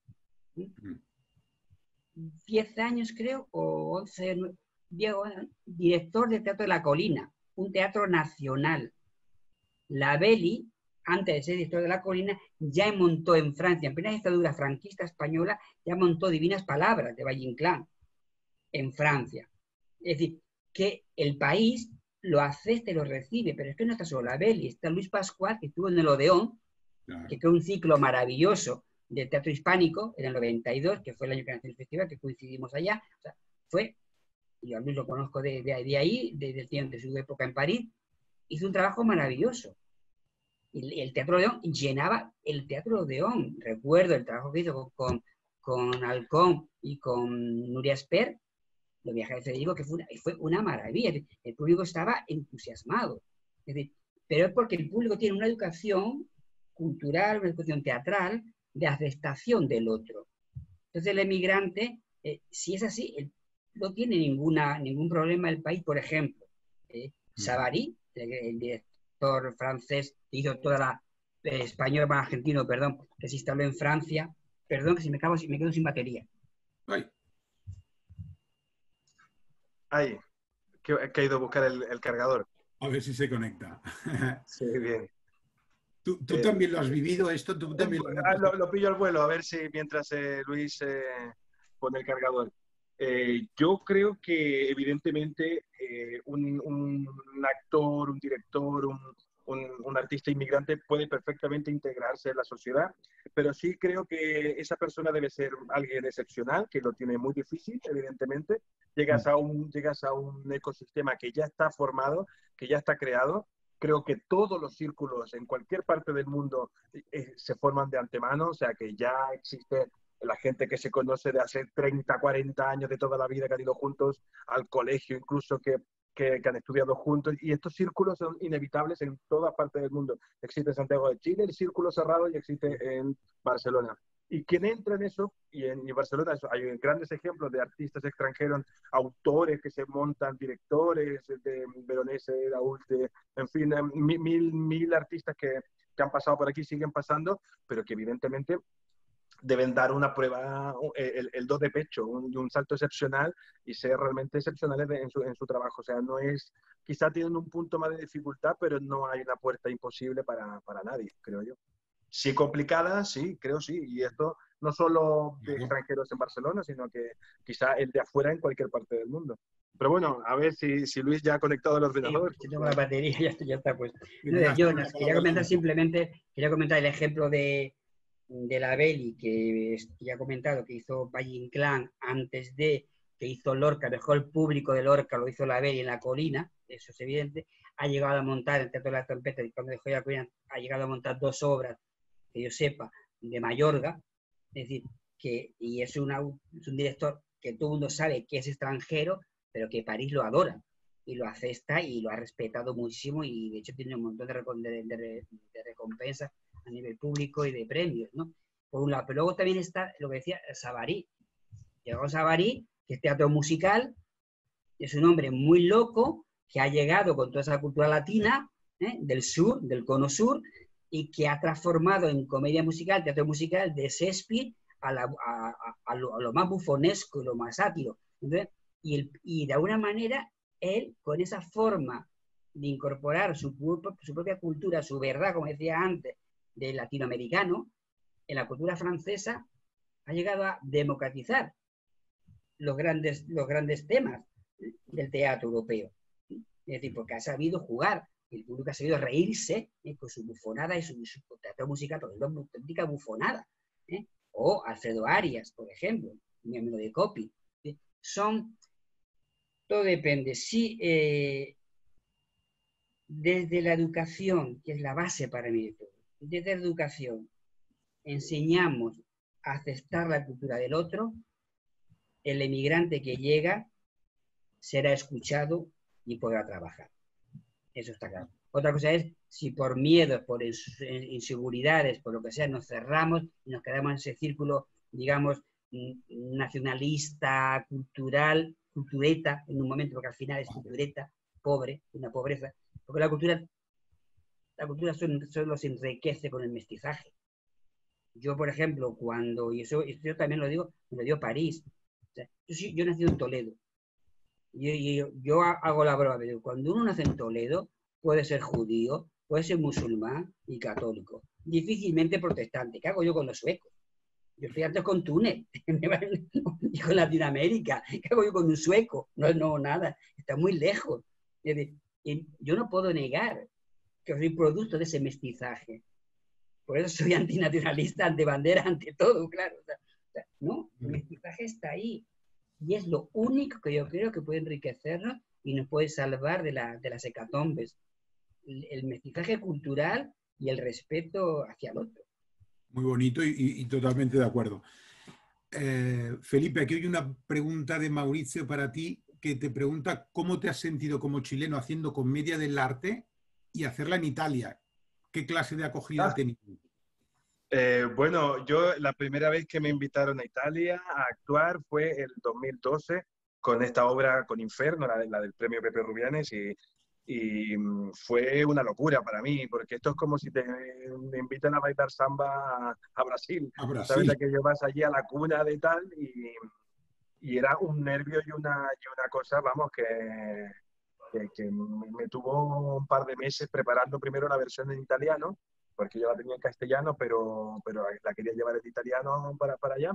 10 años creo, o 11, director del Teatro de la Colina, un teatro nacional. Labelli, antes de ser director de la Colina, ya montó en Francia, en plena dictadura franquista española, ya montó Divinas Palabras de Valle Inclán en Francia. Es decir, que el país lo acepta y lo recibe, pero es que no está solo Labelli, está Luis Pascual, que estuvo en el Odeón, claro, que creó un ciclo maravilloso de teatro hispánico en el 92, que fue el año que nació el festival, que coincidimos allá. O sea, yo a Luis lo conozco de ahí, de su época en París, hizo un trabajo maravilloso. Y el Teatro Odeón llenaba el Teatro Odeón. Recuerdo el trabajo que hizo con Halcón y con Nuria Esper, Los viajes de Federico, que fue una maravilla. El público estaba entusiasmado. Es decir, pero es porque el público tiene una educación cultural, una educación teatral, de aceptación del otro. Entonces el emigrante, si es así, no tiene ningún problema el país. Por ejemplo, Savary, el director francés que hizo toda la español para argentino, perdón, que se instaló en Francia. Perdón, que si me quedo sin batería. Ay, que he ido a buscar el cargador. A ver si se conecta. Sí, bien. ¿Tú también lo has vivido esto? ¿Tú también lo pillo al vuelo, a ver si mientras Luis pone el cargador. Yo creo que evidentemente un actor, un director, un artista inmigrante puede perfectamente integrarse en la sociedad, pero sí creo que esa persona debe ser alguien excepcional, que lo tiene muy difícil, evidentemente. Llegas a un ecosistema que ya está formado, que ya está creado. Creo que todos los círculos en cualquier parte del mundo se forman de antemano, o sea que ya existe la gente que se conoce de hace 30, 40 años, de toda la vida, que han ido juntos al colegio, incluso que que han estudiado juntos, y estos círculos son inevitables en todas partes del mundo. Existe en Santiago de Chile el círculo cerrado y existe en Barcelona. Y quien entra en eso, y en Barcelona hay grandes ejemplos de artistas extranjeros, autores que se montan, directores de Veronese, de Aulte, en fin, mil artistas que han pasado por aquí, siguen pasando, pero que evidentemente deben dar una prueba, el do de pecho, un salto excepcional y ser realmente excepcionales en su trabajo. O sea, no es, quizá tienen un punto más de dificultad, pero no hay una puerta imposible para nadie, creo yo. Sí, complicada, sí, creo sí. Y esto no solo de extranjeros en Barcelona, sino que quizá el de afuera en cualquier parte del mundo. Pero bueno, a ver si Luis ya ha conectado el ordenador. Sí, tengo la batería, ya está puesto. No, yo quería comentar simplemente, quería comentar el ejemplo de la Belli, que ya he comentado, que hizo Valle Inclán antes de que hizo Lorca, mejor el público de Lorca lo hizo la Belli en La Colina, eso es evidente. Ha llegado a montar, el Teatro de las Trompetas, y cuando dejó La Colina, ha llegado a montar 2 obras, que yo sepa, de Mayorga, es decir, y es un director que todo el mundo sabe que es extranjero, pero que París lo adora y lo acepta y lo ha respetado muchísimo, y de hecho tiene un montón de recompensas a nivel público y de premios, ¿no? Por un lado, pero luego también está lo que decía Savary. Llegó Savary, que es teatro musical, es un hombre muy loco que ha llegado con toda esa cultura latina, del sur, del cono sur, y que ha transformado en comedia musical, teatro musical, de Shakespeare a lo más bufonesco y lo más sátiro. Entonces, y de alguna manera, él, con esa forma de incorporar su propia cultura, su verdad, como decía antes, del latinoamericano, en la cultura francesa, ha llegado a democratizar los grandes temas del teatro europeo. Es decir, porque ha sabido jugar, el público ha sabido reírse con su bufonada y su teatro musical, porque es una auténtica bufonada. O Alfredo Arias, por ejemplo, miembro de Copy. Todo depende. Si desde la educación, que es la base para mí de todo, desde la educación enseñamos a aceptar la cultura del otro, el emigrante que llega será escuchado y podrá trabajar. Eso está claro. Otra cosa es si por miedos, por inseguridades, por lo que sea, nos cerramos y nos quedamos en ese círculo, digamos, nacionalista, cultural, cultureta, en un momento, porque al final es cultureta, pobre, una pobreza, porque la cultura solo se enriquece con el mestizaje. Yo, por ejemplo, y eso yo también lo digo, me lo dio París. O sea, yo nací en Toledo. Yo hago la broma, pero cuando uno nace en Toledo, puede ser judío, puede ser musulmán y católico. Difícilmente protestante. ¿Qué hago yo con los suecos? Yo estoy antes con Túnez y con Latinoamérica. ¿Qué hago yo con un sueco? No, nada. Está muy lejos. Y yo no puedo negar que soy producto de ese mestizaje. Por eso soy antinacionalista, antibandera, ante todo, claro. No, el mestizaje está ahí. Y es lo único que yo creo que puede enriquecernos y nos puede salvar de las hecatombes. El mestizaje cultural y el respeto hacia el otro. Muy bonito y totalmente de acuerdo. Felipe, aquí hay una pregunta de Mauricio para ti, que te pregunta cómo te has sentido como chileno haciendo comedia del arte y hacerla en Italia. ¿Qué clase de acogida ha tenido? Bueno, yo la primera vez que me invitaron a Italia a actuar fue el 2012 con esta obra, con Inferno, la del premio Pepe Rubianes, y fue una locura para mí, porque esto es como si me invitan a bailar samba a Brasil. A Brasil. ¿Sabes? Que yo vas allí a la cuna de tal y era un nervio y una cosa, vamos, que me tuvo un par de meses preparando primero la versión en italiano, porque yo la tenía en castellano, pero la quería llevar en italiano para allá,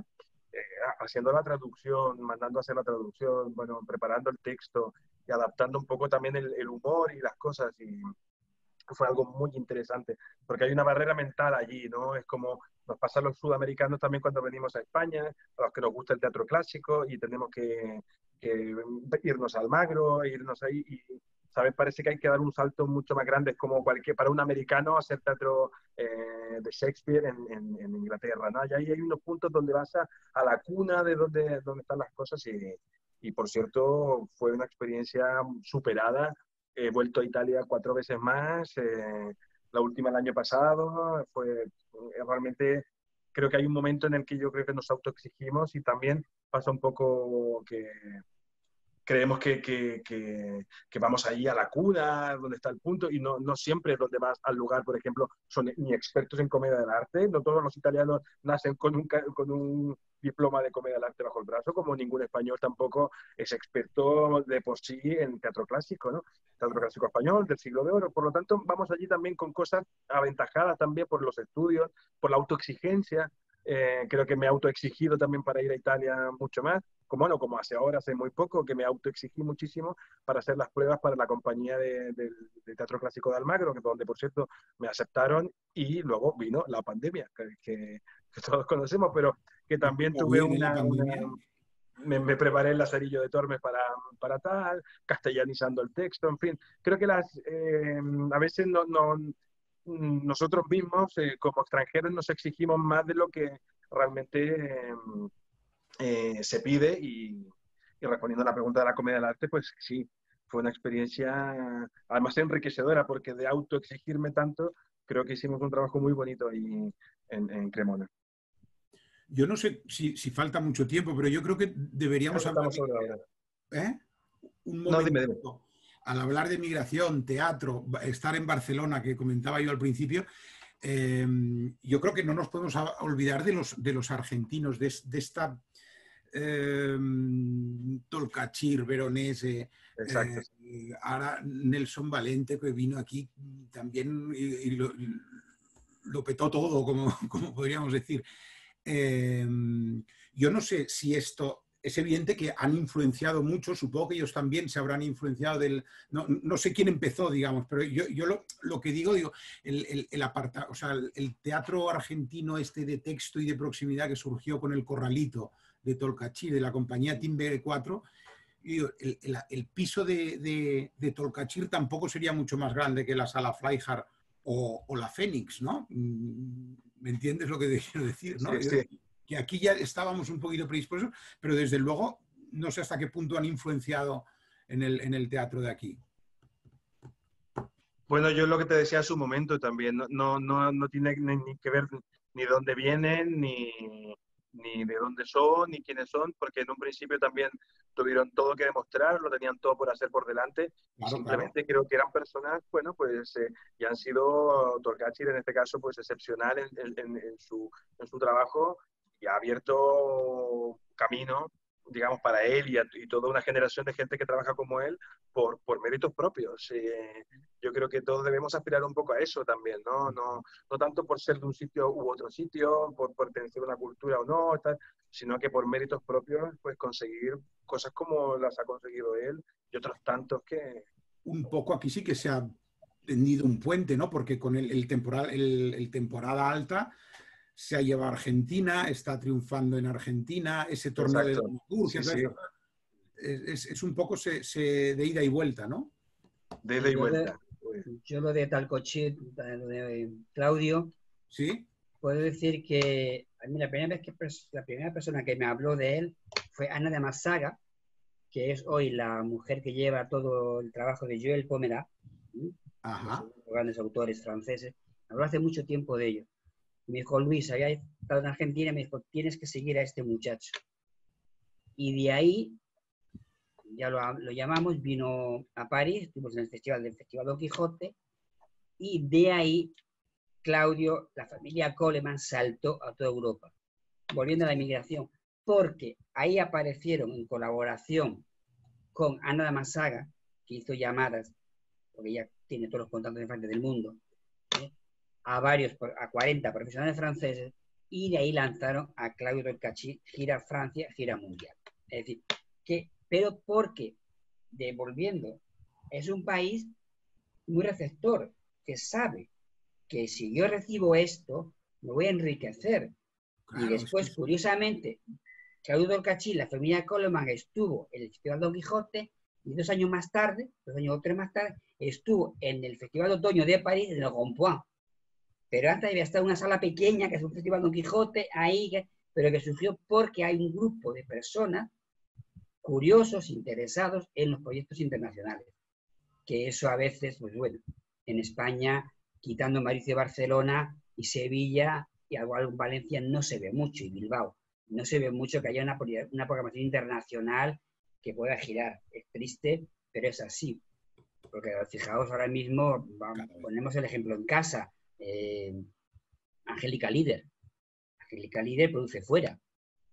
haciendo la traducción, mandando a hacer la traducción, bueno, preparando el texto y adaptando un poco también el humor y las cosas, y fue algo muy interesante, porque hay una barrera mental allí, ¿no? Es como nos pasa a los sudamericanos también cuando venimos a España, a los que nos gusta el teatro clásico y tenemos que irnos al Magro, irnos ahí, ¿sabes? Parece que hay que dar un salto mucho más grande. Es como para un americano hacer teatro de Shakespeare en Inglaterra, ¿no? Y ahí hay unos puntos donde vas a la cuna de donde están las cosas y, por cierto, fue una experiencia superada. He vuelto a Italia 4 veces más, la última el año pasado. Realmente creo que hay un momento en el que yo creo que nos autoexigimos y también pasa un poco que creemos que vamos ahí a la cuna, donde está el punto, y no siempre es donde vas al lugar, por ejemplo, son ni expertos en comedia del arte, no todos los italianos nacen con un diploma de comedia del arte bajo el brazo, como ningún español tampoco es experto de por sí en teatro clásico, ¿no? Teatro clásico español del siglo de oro. Por lo tanto, vamos allí también con cosas aventajadas también por los estudios, por la autoexigencia. Creo que me he autoexigido también para ir a Italia mucho más, como hace ahora, hace muy poco, que me autoexigí muchísimo para hacer las pruebas para la compañía de Teatro Clásico de Almagro, donde, por cierto, me aceptaron, y luego vino la pandemia, que todos conocemos, pero que también ¿Cómo tuve viene la pandemia? me preparé el Lazarillo de Tormes para tal, castellanizando el texto, en fin. Creo que a veces nosotros mismos, como extranjeros, nos exigimos más de lo que realmente se pide y respondiendo a la pregunta de la comedia del arte, pues sí, fue una experiencia además enriquecedora porque de autoexigirme tanto, creo que hicimos un trabajo muy bonito ahí en Cremona. Yo no sé si falta mucho tiempo, pero yo creo que deberíamos hablar. Estamos sobre ahora. Un No, dime. momento. Al hablar de migración, teatro, estar en Barcelona, que comentaba yo al principio, yo creo que no nos podemos olvidar de los argentinos, de esta Tolcachir, Veronese, Exacto. ahora Nelson Valente, que vino aquí también y lo petó todo, como podríamos decir. Yo no sé si esto es evidente que han influenciado mucho, supongo que ellos también se habrán influenciado no sé quién empezó, digamos, pero yo lo que digo, o sea, el teatro argentino este de texto y de proximidad que surgió con el Corralito de Tolcachir, de la compañía Timbre 4, el piso de Tolcachir tampoco sería mucho más grande que la Sala Freiherr o la Fénix, ¿no? ¿Me entiendes lo que quiero decir? ¿No? Sí. Que aquí ya estábamos un poquito predispuestos, pero desde luego no sé hasta qué punto han influenciado en el teatro de aquí. Bueno, yo lo que te decía en su momento también, no tiene ni que ver ni dónde vienen, ni de dónde son, ni quiénes son, porque en un principio también tuvieron todo que demostrar, lo tenían todo por hacer por delante, y simplemente creo que eran personas, bueno, pues, y han sido, Tolcachir en este caso, pues excepcional en su trabajo, y ha abierto camino, digamos, para él y toda una generación de gente que trabaja como él por méritos propios. Yo creo que todos debemos aspirar un poco a eso también, no tanto por ser de un sitio u otro sitio, por pertenecer a una cultura o no, sino que por méritos propios, pues conseguir cosas como las ha conseguido él y otros tantos que... Un poco aquí sí que se ha tendido un puente, ¿no? Porque con el temporada alta se ha llevado a Argentina, está triunfando en Argentina, ese torneo de Turquía, sí. Es un poco de ida y vuelta, ¿no? De ida y vuelta. Yo lo de Tolcachir, lo de Claudio, ¿sí? Puedo decir que a mí la primera persona que me habló de él fue Ana de Massaga, que es hoy la mujer que lleva todo el trabajo de Joël Pomerat, los grandes autores franceses. Me habló hace mucho tiempo de ello. Me dijo, Luis, había estado en Argentina, y me dijo, tienes que seguir a este muchacho. Y de ahí ya lo llamamos, vino a París, estuvimos en el Festival Don Quijote, y de ahí Claudio, la familia Coleman saltó a toda Europa, volviendo a la inmigración, porque ahí aparecieron en colaboración con Ana de Massaga, que hizo llamadas, porque ella tiene todos los contactos de Francia del mundo, a 40 profesionales franceses, y de ahí lanzaron a Claudio Tolcachir, gira Francia, gira mundial. Es decir, pero porque, devolviendo, es un país muy receptor, que sabe que si yo recibo esto, me voy a enriquecer. Claro, y después, curiosamente, Claudio Tolcachir, la familia Coleman, estuvo en el Festival Don Quijote Y 2 años más tarde, 2 años o 3 más tarde, estuvo en el Festival de Otoño de París, en el Rond-Point. Pero antes había estado en una sala pequeña, que es un festival Don Quijote, ahí, pero que surgió porque hay un grupo de personas curiosos, interesados en los proyectos internacionales. Que eso a veces, pues bueno, en España, quitando Madrid y Barcelona y Sevilla y algo en Valencia, no se ve mucho, y Bilbao. No se ve mucho que haya una programación internacional que pueda girar. Es triste, pero es así. Porque fijaos ahora mismo, ponemos el ejemplo en casa, Angélica Líder. Angélica Líder produce fuera,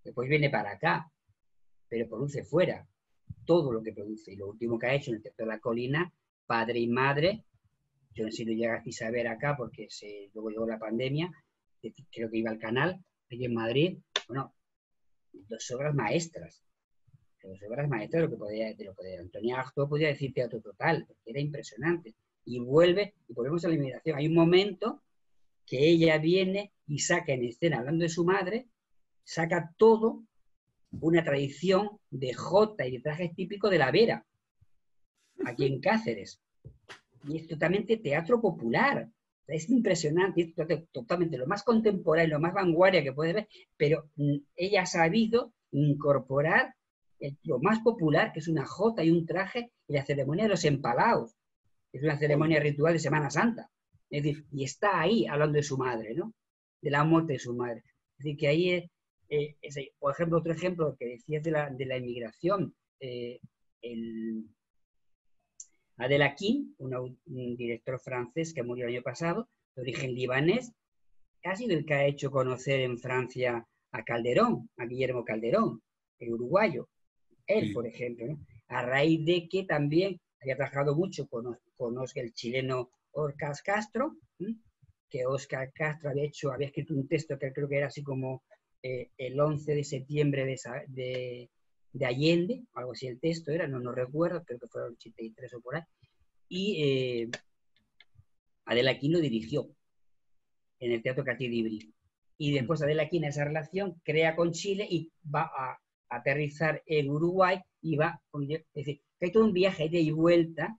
después viene para acá, pero produce fuera todo lo que produce. Y lo último que ha hecho en el Teatro de la Colina, Padre y Madre, yo no sé si lo llegasteis a ver acá porque luego llegó la pandemia, creo que iba al canal, aquí en Madrid, bueno, 2 obras maestras. 2 obras maestras de lo que de Antonia Artaud podía decir teatro total, porque era impresionante. Y volvemos a la inmigración. Hay un momento que ella viene y saca en escena, hablando de su madre, saca todo una tradición de jota y de trajes típicos de la Vera, aquí en Cáceres. Y es totalmente teatro popular. Es impresionante, es totalmente lo más contemporáneo, lo más vanguardia que puedes ver, pero ella ha sabido incorporar lo más popular, que es una jota y un traje, y la ceremonia de los empalaos, que es una ceremonia ritual de Semana Santa. Es decir, y está ahí hablando de su madre, ¿no? De la muerte de su madre. Es decir, que ahí por ejemplo, otro ejemplo que decías de la inmigración, Adela Kim, un director francés que murió el año pasado, de origen libanés, ha sido el que ha hecho conocer en Francia a Calderón, a Guillermo Calderón, el uruguayo. Él, por ejemplo, ¿no? A raíz de que también había trabajado mucho con el chileno Óscar Castro, que Óscar Castro había escrito un texto que creo que era así como el 11 de septiembre de Allende, algo así el texto era, no recuerdo, creo que fue el 83 o por ahí, y Adela Quin lo dirigió en el Teatro Catí d'Ivry. Y después Adela Quin esa relación crea con Chile y va a aterrizar en Uruguay y es decir, que hay todo un viaje de ida y vuelta,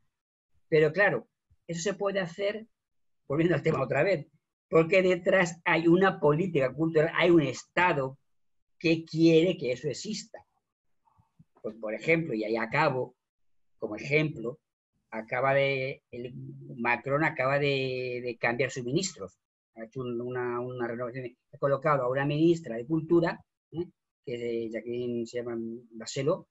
pero claro, eso se puede hacer, volviendo al tema otra vez, porque detrás hay una política cultural, hay un Estado que quiere que eso exista. Pues, por ejemplo, y ahí acabo, como ejemplo, Macron acaba de cambiar sus ministros, ha hecho una renovación, ha colocado a una ministra de Cultura, que es de Jacqueline, se llama Barceló,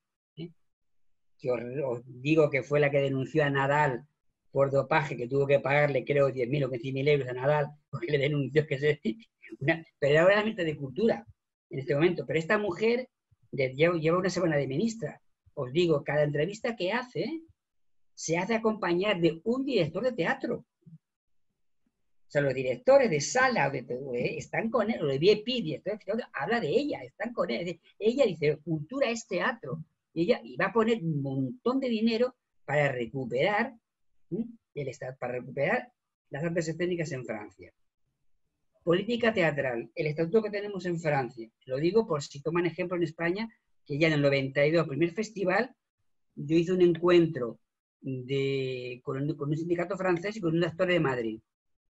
que os digo que fue la que denunció a Nadal por dopaje, que tuvo que pagarle, creo, 10.000 o 15.000 euros a Nadal, porque le denunció pero ahora es la ministra de Cultura, en este momento. Pero esta mujer lleva una semana de ministra. Os digo, cada entrevista que hace, se hace acompañar de un director de teatro. O sea, los directores de sala están con él, los de VIP, directores de teatro, habla de ella, están con él. Ella dice, cultura es teatro. Y va a poner un montón de dinero para recuperar el Estado, para recuperar las artes escénicas en Francia. Política teatral, el estatuto que tenemos en Francia, lo digo por si toman ejemplo en España, que ya en el 92, primer festival, yo hice un encuentro con un sindicato francés y con un actor de Madrid.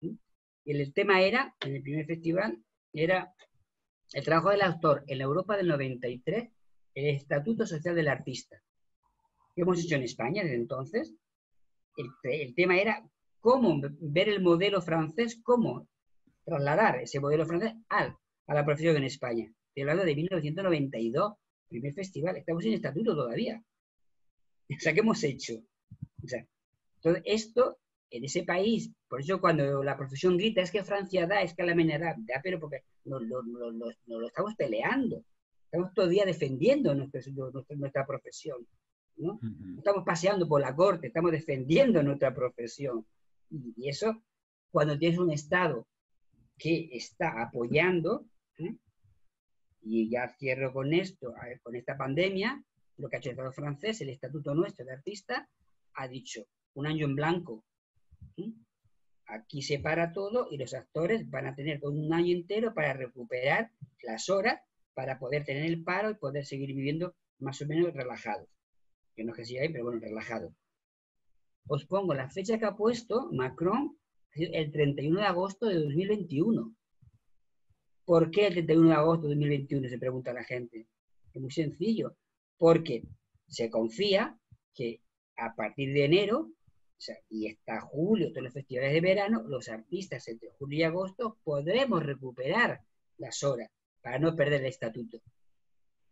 Y el tema era, en el primer festival, era el trabajo del autor en la Europa del 93, el Estatuto Social del Artista. ¿Qué hemos hecho en España desde entonces? El tema era cómo ver el modelo francés, cómo trasladar ese modelo francés a la profesión en España. Estoy hablando de 1992, primer festival, estamos sin estatuto todavía. O sea, ¿qué hemos hecho? O sea, todo esto en ese país, por eso cuando la profesión grita es que Francia da, es que Alemania da, pero porque nos lo estamos peleando, estamos todo el día defendiendo nuestra profesión, ¿no? Estamos paseando por la corte, estamos defendiendo nuestra profesión. Y eso, cuando tienes un Estado que está apoyando, y ya cierro con esto, con esta pandemia, lo que ha hecho el Estado francés, el estatuto nuestro de artista, ha dicho un año en blanco. Aquí se para todo y los actores van a tener un año entero para recuperar las horas para poder tener el paro y poder seguir viviendo más o menos relajados. que no es que siga ahí, pero bueno, relajado. Os pongo la fecha que ha puesto Macron, el 31 de agosto de 2021. ¿Por qué el 31 de agosto de 2021? Se pregunta la gente. Es muy sencillo, porque se confía que a partir de enero, o sea, y hasta julio, todos los festivales de verano, los artistas entre julio y agosto podremos recuperar las horas para no perder el estatuto.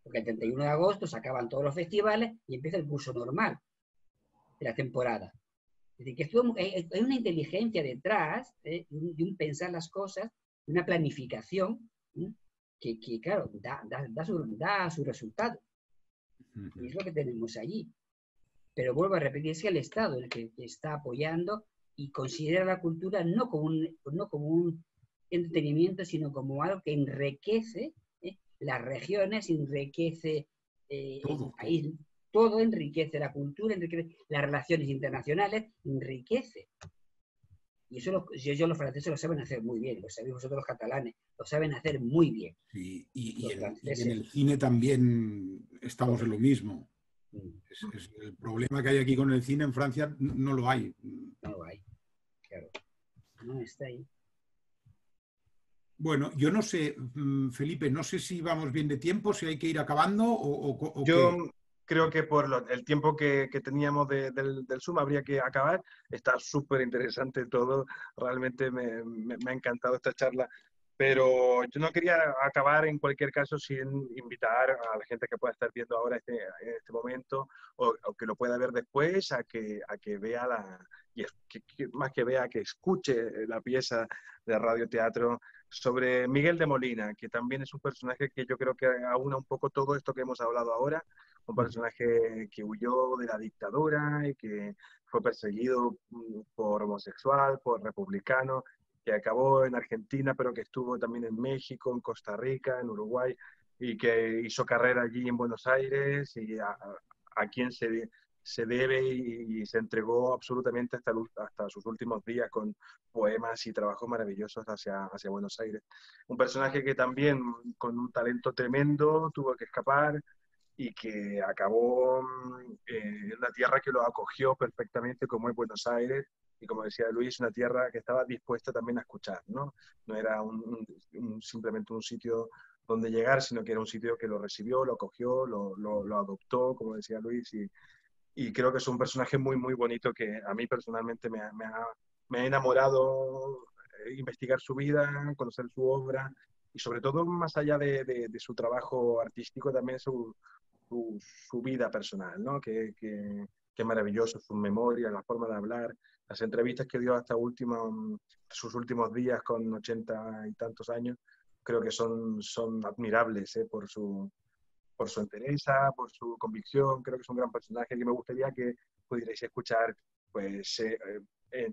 Porque el 31 de agosto se acaban todos los festivales y empieza el curso normal de la temporada. Es decir, que hay una inteligencia detrás, de un pensar las cosas, de una planificación, que claro, da su resultado. Y es lo que tenemos allí. Pero vuelvo a repetir, es el Estado el que está apoyando y considera la cultura no como un entretenimiento, sino como algo que enriquece las regiones, enriquece el país. Todo enriquece la cultura, enriquece las relaciones internacionales, enriquece. Y eso ellos los franceses lo saben hacer muy bien, lo sabéis vosotros los catalanes, lo saben hacer muy bien. Sí, y en el cine también estamos en lo mismo. Es el problema que hay aquí con el cine en Francia no lo hay. No lo hay, claro. No está ahí. Bueno, yo no sé, Felipe, no sé si vamos bien de tiempo, si hay que ir acabando o Yo qué. creo que por el tiempo que teníamos del Zoom habría que acabar. Está súper interesante todo. Realmente me ha encantado esta charla. Pero yo no quería acabar en cualquier caso sin invitar a la gente que pueda estar viendo ahora en este momento o que lo pueda ver después a que vea más que vea, que escuche la pieza de radioteatro sobre Miguel de Molina, que también es un personaje que yo creo que aúna un poco todo esto que hemos hablado ahora, un personaje que huyó de la dictadura y que fue perseguido por homosexual, por republicano, que acabó en Argentina, pero que estuvo también en México, en Costa Rica, en Uruguay, y que hizo carrera allí en Buenos Aires, y a quien se debe y se entregó absolutamente hasta sus últimos días con poemas y trabajos maravillosos hacia Buenos Aires. Un personaje que también, con un talento tremendo, tuvo que escapar y que acabó en una tierra que lo acogió perfectamente, como es Buenos Aires, y como decía Luis, una tierra que estaba dispuesta también a escuchar, ¿no? No era simplemente un sitio donde llegar, sino que era un sitio que lo recibió, lo acogió, lo adoptó, como decía Luis, y creo que es un personaje muy, muy bonito que a mí personalmente me ha enamorado investigar su vida, conocer su obra, y sobre todo, más allá de su trabajo artístico, también su vida personal, ¿no? Que maravilloso, su memoria, la forma de hablar, las entrevistas que dio hasta sus últimos días con 80 y tantos años, creo que son admirables, por su entereza, por su convicción. Creo que es un gran personaje que me gustaría que pudierais escuchar, pues,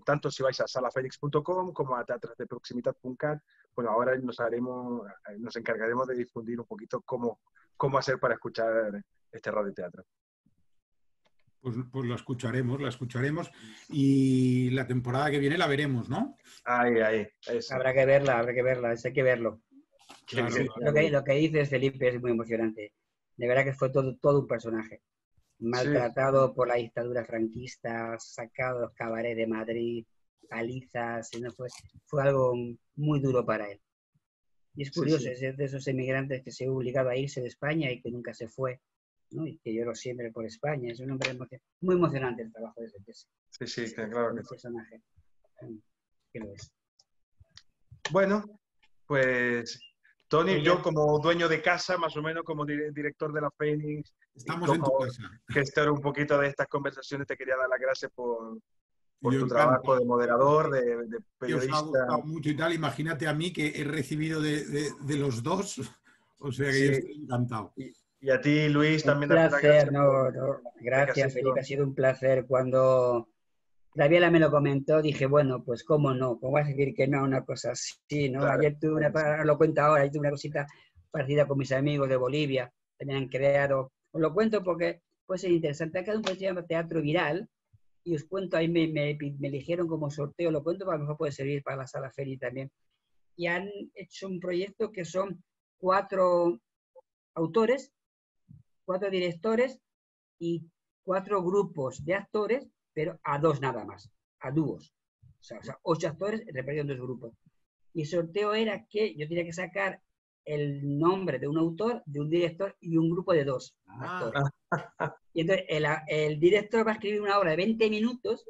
tanto si vais a salafélix.com como a teatrosdeproximitat.cat. Bueno, ahora nos encargaremos de difundir un poquito cómo hacer para escuchar este radioteatro. Pues la escucharemos y la temporada que viene la veremos, ¿no? Ahí, eso. Habrá que verla, eso hay que verlo. Claro, Sí, lo que dices, Felipe, es muy emocionante. De verdad que fue todo un personaje. Maltratado Sí. por la dictadura franquista, sacado de los cabarets de Madrid, palizas, ¿no? Fue algo muy duro para él. Y es curioso, Sí. es de esos emigrantes que se ha obligado a irse de España y que nunca se fue, ¿no? Y que lloró siempre por España. Es un hombre muy emocionante el trabajo de ese Sí, claro que sí. personaje. Que lo es. Bueno, pues Tony, yo como dueño de casa, más o menos como director de la Fénix, y estamos en tu como casa. gestor un poquito de estas conversaciones, te quería dar las gracias por Yo tu trabajo de encantado. moderador, de Que os ha periodista. gustado mucho y tal. Imagínate a mí que he recibido de los dos, o sea que yo Sí, estoy encantado. y a ti, Luis, Un también darte las placer, gracias no, de que has gracias, hecho. Felipe, ha sido un placer. Cuando Gabriela me lo comentó, dije, bueno, pues cómo no, cómo vas a decir que no a una cosa así, ¿no? Claro, Ayer tuve lo cuento ahora, ayer tuve una cosita parecida con mis amigos de Bolivia, también han creado, os lo cuento porque puede ser interesante. Acá un proyecto llama Teatro Viral, y os cuento, ahí me eligieron como sorteo, lo cuento, porque a lo mejor puede servir para la Sala Feli también. Y han hecho un proyecto que son 4 autores, 4 directores, y 4 grupos de actores, pero a 2 nada más, a dúos. O sea, 8 actores repartidos en 2 grupos. Y el sorteo era que yo tenía que sacar el nombre de un autor, de un director y de un grupo de 2 actores. Y entonces el director va a escribir una obra de 20 minutos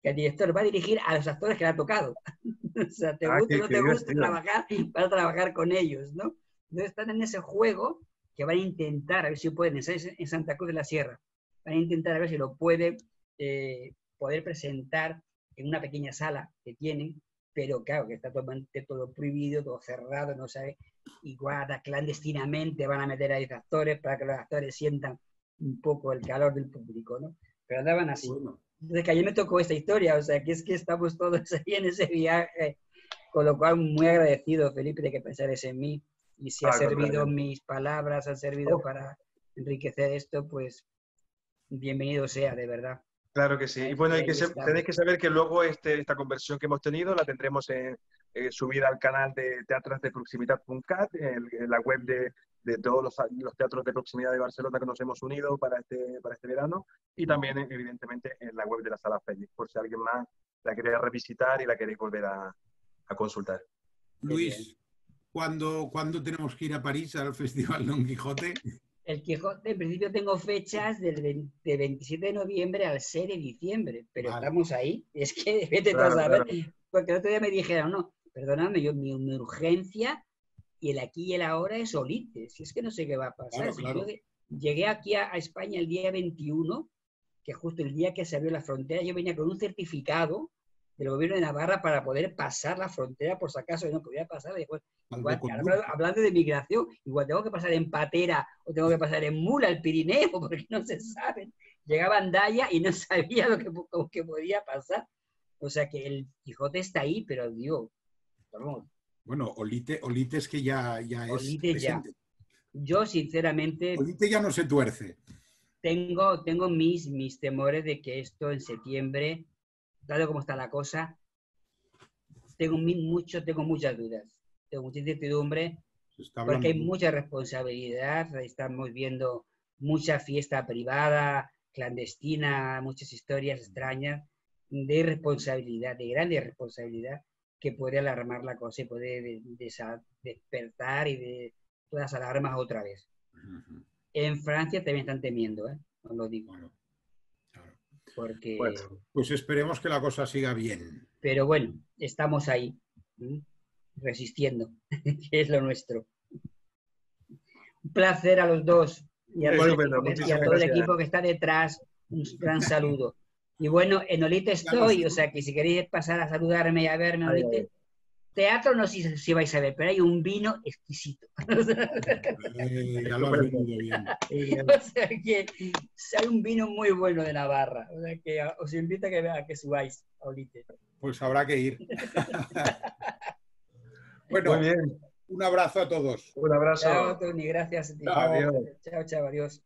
que el director va a dirigir a los actores que le ha tocado. O sea, te gusta o no te gusta trabajar, para trabajar con ellos, ¿no? Entonces están en ese juego que van a intentar, a ver si pueden, en Santa Cruz de la Sierra, van a intentar a ver si lo pueden poder presentar en una pequeña sala que tienen, pero claro, que está todo prohibido, todo cerrado, no sabe, igual clandestinamente van a meter a 10 actores para que los actores sientan un poco el calor del público, ¿no? Pero andaban así. Bueno. Entonces que ayer me tocó esta historia, o sea, que es que estamos todos ahí en ese viaje, con lo cual muy agradecido, Felipe, de que pensares en mí, y si ha servido mis palabras, han servido para enriquecer esto, pues bienvenido sea, de verdad. Claro que sí. Y bueno, tenéis que saber que luego esta conversión que hemos tenido la tendremos subida al canal de teatrosdeproximidad.cat, en la web de todos los teatros de proximidad de Barcelona que nos hemos unido para este verano, y también, evidentemente, en la web de la Sala Félix, por si alguien más la queréis revisitar y la queréis volver a consultar. Luis, ¿cuándo tenemos que ir a París al Festival Don Quijote? El Quijote, en principio tengo fechas de 27 de noviembre al 6 de diciembre, pero estamos ahí. Es que vete a saber, porque el otro día me dijeron, no, perdóname, mi urgencia y el aquí y el ahora es Olite. Si es que no sé qué va a pasar. Claro. Yo llegué aquí a España el día 21, que justo el día que se abrió la frontera, yo venía con un certificado del gobierno de Navarra para poder pasar la frontera, por si acaso no podía pasar. Después, igual, hablando de migración, igual tengo que pasar en patera o tengo que pasar en mula el Pirineo, porque no se saben. Llegaba Andaya y no sabía lo que podía pasar. O sea que el Quijote está ahí, pero digo, vamos. Bueno, Olite es que ya es Olite presente. Ya. Yo, sinceramente... Olite ya no se tuerce. Tengo mis temores de que esto en septiembre, dado como está la cosa, tengo muchas dudas. Tengo mucha incertidumbre, porque hay mucha responsabilidad. Estamos viendo mucha fiesta privada, clandestina, muchas historias extrañas de responsabilidad, de grande responsabilidad, que puede alarmar la cosa y puede despertar y de todas las alarmas otra vez. En Francia también están temiendo, os lo digo. Bueno, claro. Porque... pues esperemos que la cosa siga bien. Pero bueno, estamos ahí, resistiendo, que es lo nuestro. Un placer a los dos y a todo el equipo que está detrás. Un gran saludo. Y bueno, en Olite estoy, o sea que si queréis pasar a saludarme y a verme en Olite, teatro no sé si vais a ver, pero hay un vino exquisito. Ya lo has venido bien. O sea que hay un vino muy bueno de Navarra. O sea que os invito a que subáis a Olite. Pues habrá que ir. Bueno, muy bien. Un abrazo a todos. Un abrazo. Chao, Tony, gracias. Chao. Chao, adiós.